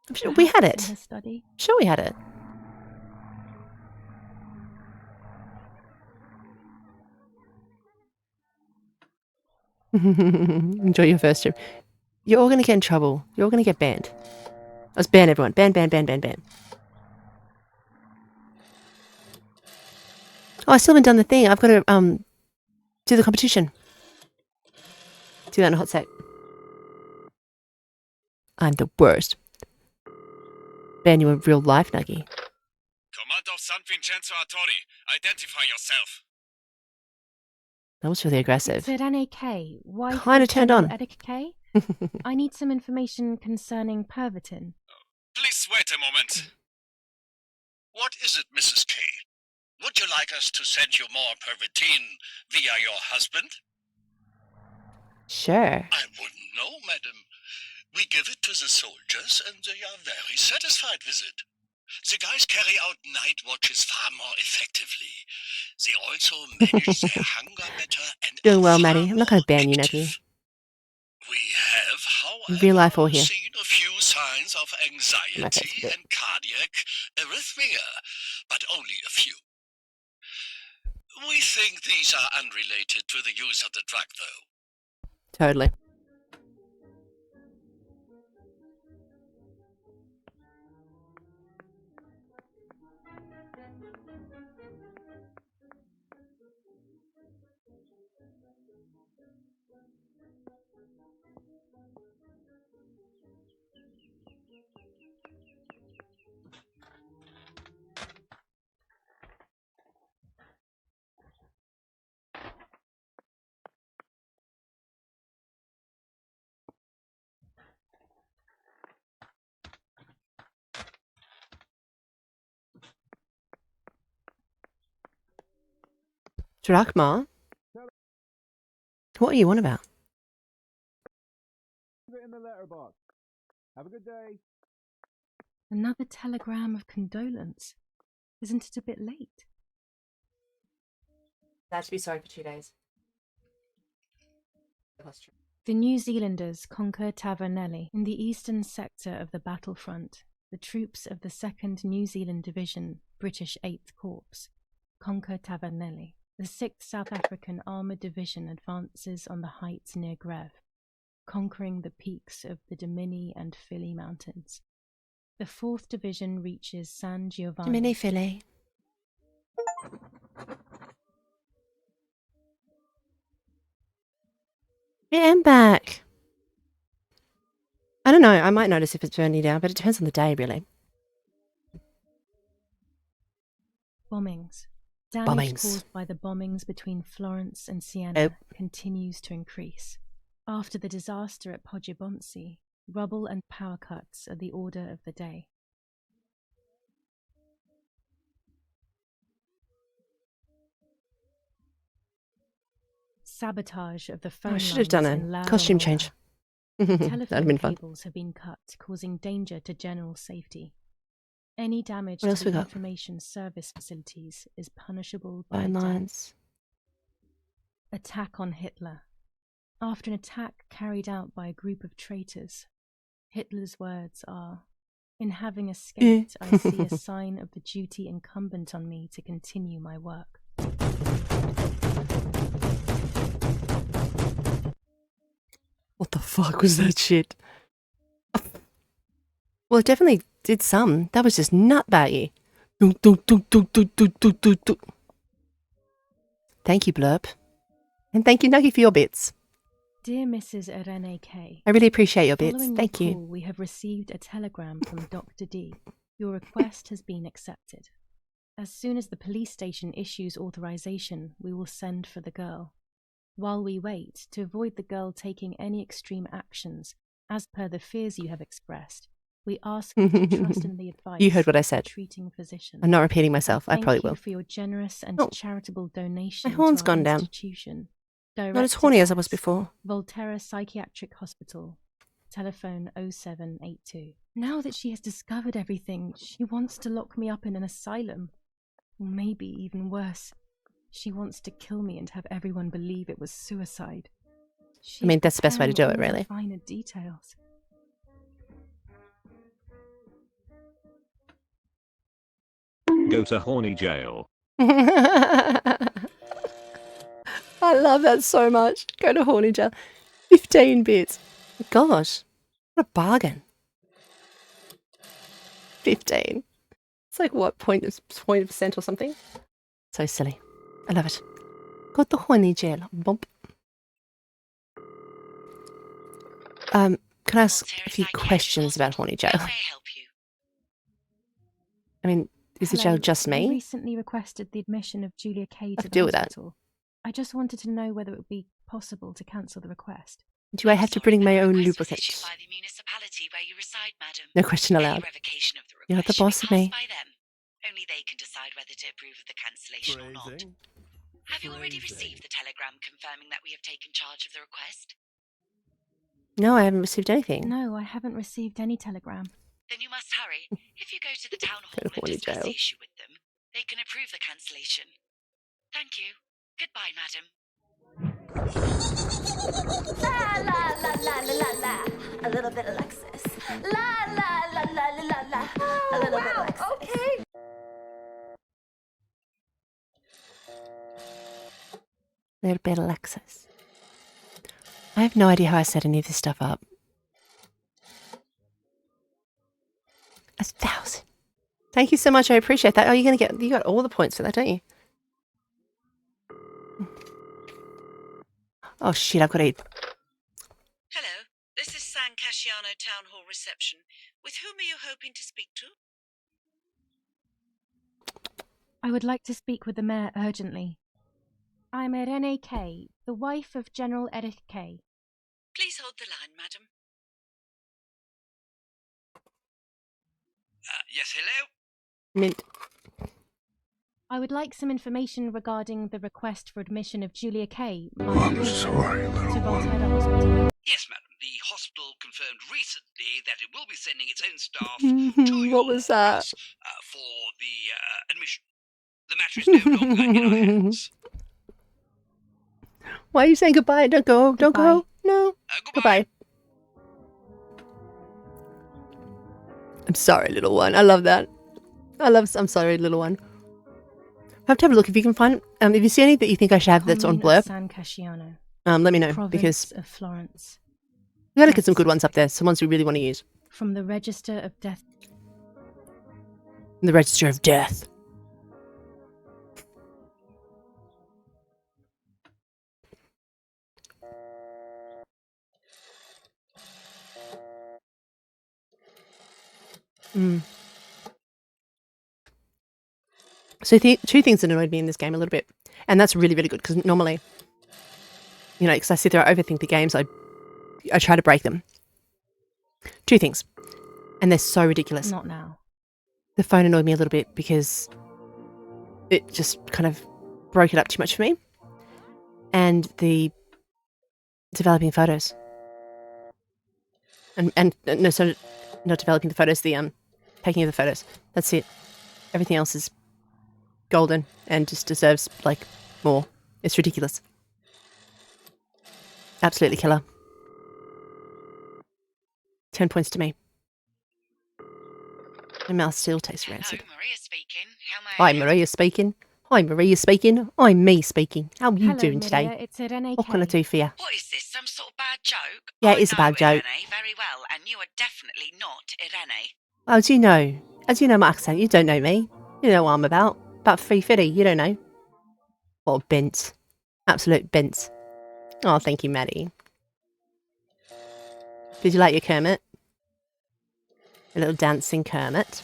I'm sure we had
Perhaps
it.
in his study?
Sure we had it. Enjoy your first stream. You're all going to get in trouble. You're all going to get banned. Let's ban everyone. Ban, ban, ban, ban, ban. Oh, I still haven't done the thing. I've got to do the competition. Do that in a hot sec. I'm the worst. Ban you in real life, Nuggy.
Command of San Vincenzo Artori, identify yourself.
That was really aggressive.
It's at NAK. Why
Kinda turned on.
Edic K? I need some information concerning Pervitin.
Please wait a moment.
What is it, Mrs. K? Would you like us to send you more Pervitin via your husband?
Sure.
I wouldn't know, madam. We give it to the soldiers, and they are very satisfied with it.
The guys carry out night watches far more effectively. They also manage their hunger better and
Doing
are
well,
far
Maddie. I'm not going to ban you,
active.
Natty.
We have,
In real life or
however,
here.
seen a few signs of
My face
anxiety
a bit.
and cardiac arrhythmia, but only a few. We think these are unrelated to the use of the drug, though.
Totally. Drachma? What are you on about?
Put it in the letterbox. Have a good day.
Another telegram of condolence. Isn't it a bit late?
I have to be sorry for 2 days.
The New Zealanders conquer Tavernelli. In the eastern sector of the battlefront, the troops of the 2nd New Zealand Division, British 8th Corps, conquer Tavernelli. The 6th South African Armoured Division advances on the heights near Greve, conquering the peaks of the Dimini and Philly Mountains. The 4th Division reaches San Giovanni.
Mini Philly. Yeah, I'm back. I don't know. I might notice if it's burning down, but it depends on the day, really.
Bombings. Damage caused by the bombings between Florence and Siena continues to increase. After the disaster at Poggibonsi, rubble and power cuts are the order of the day. Sabotage of the phone
I should have done
lines
a costume change. That'd have
Telephone
been fun.
cables have been cut, causing danger to general safety. Any damage
What
to
else we
the
got?
information service facilities is punishable by
Phone
death.
lines.
Attack on Hitler. After an attack carried out by a group of traitors, Hitler's words are, "In having escaped, I see a sign of the duty incumbent on me to continue my work."
What the fuck was that shit? Well, it definitely did some. That was just nutbaggy. Thank you, Blurb. And thank you, Nuggy, for your bits.
Dear Mrs. Irene K.
I really appreciate your bits.
Following
Thank
your
you.
call, we have received a telegram from Dr. D. Your request has been accepted. As soon as the police station issues authorization, we will send for the girl. While we wait, to avoid the girl taking any extreme actions, as per the fears you have expressed, we ask you to trust in the advice
You heard what I
of the
said.
treating physician.
I'm not repeating myself. I probably
Thank you
will.
for your generous and
Oh,
charitable donation
my horn's
to our
gone down.
institution.
Not as
Direct
horny as I was
address,
before.
Volterra Psychiatric Hospital. Telephone 0782. Now that she has discovered everything, she wants to lock me up in an asylum. Or maybe even worse, she wants to kill me and have everyone believe it was suicide.
I mean, that's the best way to do it, really.
Finer details.
Go to horny jail.
I love that so much. Go to horny jail. 15 bits. Gosh, what a bargain. 15. It's like what, 0.1% or something? So silly. I love it. Go to horny jail. Bump. Can I ask a few questions about horny jail? I mean, is the jail
Hello,
just
I
me?
recently requested the admission of Julia K to
to
the
deal with that.
hospital. I just wanted to know whether it would be possible to cancel the request.
Do I have to bring my own lubricant?
By the municipality where you reside, madam.
No question allowed.
Any revocation of the
You're not the
request
boss
should
of
be
me.
passed by them. Only they can decide whether to approve of the cancellation or not. Have you already received the telegram confirming that we have taken charge of the request?
No, I haven't received anything.
No, I haven't received any telegram.
Then you must hurry. If you go to the town hall and
horny
discuss
jail.
the issue with them, they can approve the cancellation. Thank you. Goodbye, madam.
La la la la la la la. A little bit of Alexis. La la la la la la la. A little bit of Alexis. Okay.
A little bit of Alexis. I have no idea how I set any of this stuff up. 1,000. Thank you so much. I appreciate that. Oh, you got all the points for that, don't you? Oh shit, I've got to eat.
Hello, this is San Casciano Town Hall reception. With whom are you hoping to speak to?
I would like to speak with the mayor urgently. I'm Irene K., the wife of General Eric K.
Please hold the line, madam.
Yes, hello?
Mint.
I would like some information regarding the request for admission of Julia K., my
I'm sorry, little
to
one.
Voltaire Hospital.
Yes, madam. The hospital confirmed recently that it will be sending its own staff to your
What was that?
house for the admission. The matter is no longer in our hands.
Why are you saying goodbye? Don't go. Don't go. No. Goodbye. I'm sorry, little one. I love that. I'm sorry, little one. I have to have a look if you can find. If you see any that you think I should have that's on
Commune of
blurb,
San Casciano.
let me know
Province
because
of Florence.
we gotta get some good ones up there. Some ones we really want to use.
From the Register of Death.
The Register of Death. So two things that annoyed me in this game a little bit, and that's really, really good because normally, because I sit there, I overthink the games, I try to break them. Two things, and they're so ridiculous.
Not now.
The phone annoyed me a little bit because it just kind of broke it up too much for me, and the developing photos, and no, so not developing the photos, the taking of the photos. That's it. Everything else is golden and just deserves more. It's ridiculous. Absolutely killer. 10 points to me. My mouth still tastes rancid.
Maria speaking. How may
Hi, Maria speaking. Hi, Maria speaking. I'm me speaking. How are you
Hello,
doing
Maria.
today?
It's Irene
What can I
K.
do for you?
What is this? Some sort of bad joke?
Yeah, it is a bad joke.
Irene very well, and you are definitely not Irene.
Oh, as you know my accent, you don't know me. You know what I'm about. About 350, you don't know. What a bint. Absolute bint. Oh, thank you, Maddie. Did you like your Kermit? A little dancing Kermit.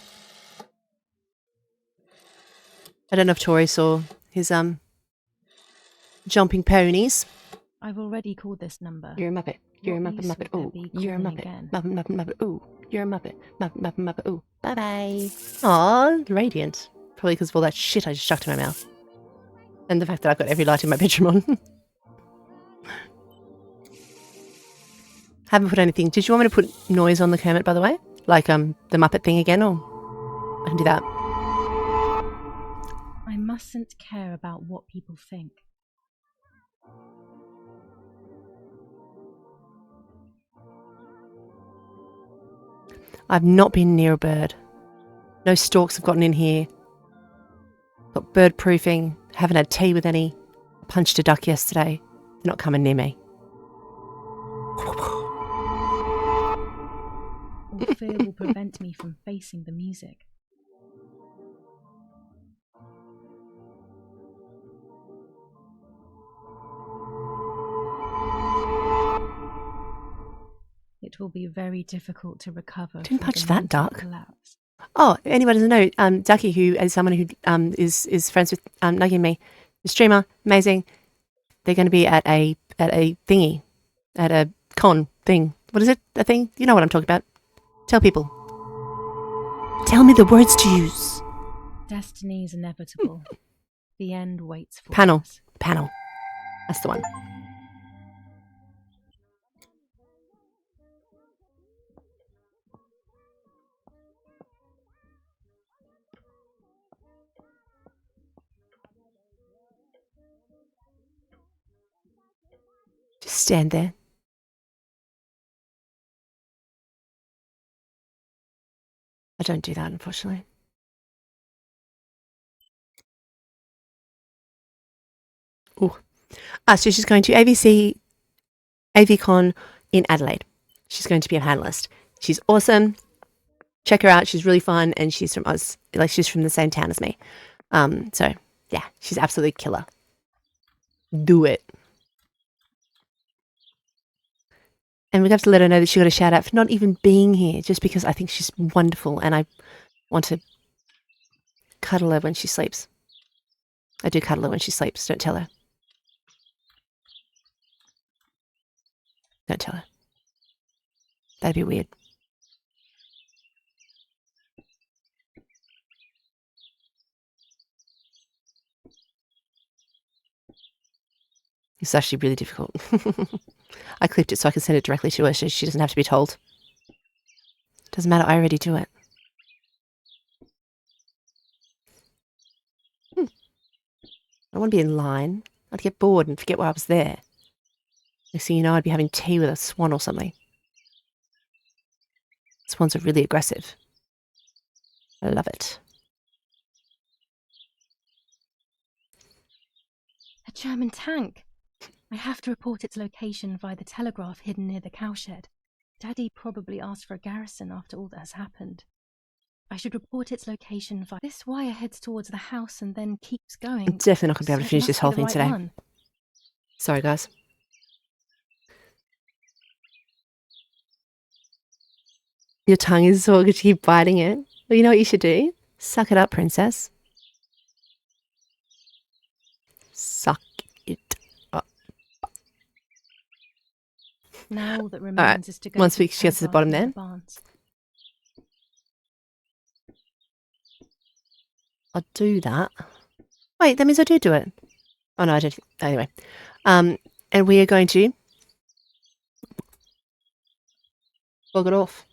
I don't know if Tori saw his jumping ponies.
I've already called this number.
You're a Muppet. You're a
What
Muppet,
use
Muppet.
would there
Ooh,
be
you're a
calling
Muppet.
again?
Muppet, Muppet, Muppet. Ooh, you're a Muppet. Muppet, Muppet, Muppet. Ooh, bye-bye. Aw, radiant. Probably because of all that shit I just shoved in my mouth. And the fact that I've got every light in my bedroom on. Haven't put anything. Did you want me to put noise on the Kermit, by the way? Like the Muppet thing again, or I can do that.
I mustn't care about what people think.
I've not been near a bird. No storks have gotten in here. Got bird proofing. Haven't had tea with any. Punched a duck yesterday. They're not coming near me.
All fear will prevent me from facing the music. It will be very difficult to recover.
Didn't
from
punch
the
that
mental
duck.
collapse.
Oh, anybody doesn't know, Ducky, who is someone who is friends with Nuggy and me, the streamer, amazing. They're going to be at a thingy, at a con thing. What is it? A thing? You know what I'm talking about. Tell people. Tell me the words to use.
Destiny is inevitable. The end waits for
Panel.
us.
Panel. That's the one. stand there. I don't do that, unfortunately. Ooh. So she's going to AVCon in Adelaide. She's going to be a panelist. She's awesome. Check her out. She's really fun, and she's from Oz. Like, she's from the same town as me. So yeah, she's absolutely killer. Do it. And we have to let her know that she got a shout out for not even being here, just because I think she's wonderful and I want to cuddle her when she sleeps. I do cuddle her when she sleeps. Don't tell her. Don't tell her. That'd be weird. It's actually really difficult. I clipped it so I can send it directly to her so she doesn't have to be told. Doesn't matter, I already do it. I don't want to be in line. I'd get bored and forget why I was there. Next thing you know, I'd be having tea with a swan or something. Swans are really aggressive. I love it.
A German tank. I have to report its location via the telegraph hidden near the cowshed. Daddy probably asked for a garrison after all that has happened. I should report its location via... This wire heads towards the house and then keeps going.
I'm definitely not going to be able to finish this whole thing today.
One.
Sorry, guys. Your tongue is sore because you keep biting it. Well, you know what you should do? Suck it up, princess. Suck it up.
Now all that remains is to go
once
to
she gets to the bottom there. I'll do that. Wait, that means I do it. Oh no, I don't. Anyway. And we are going to log it off.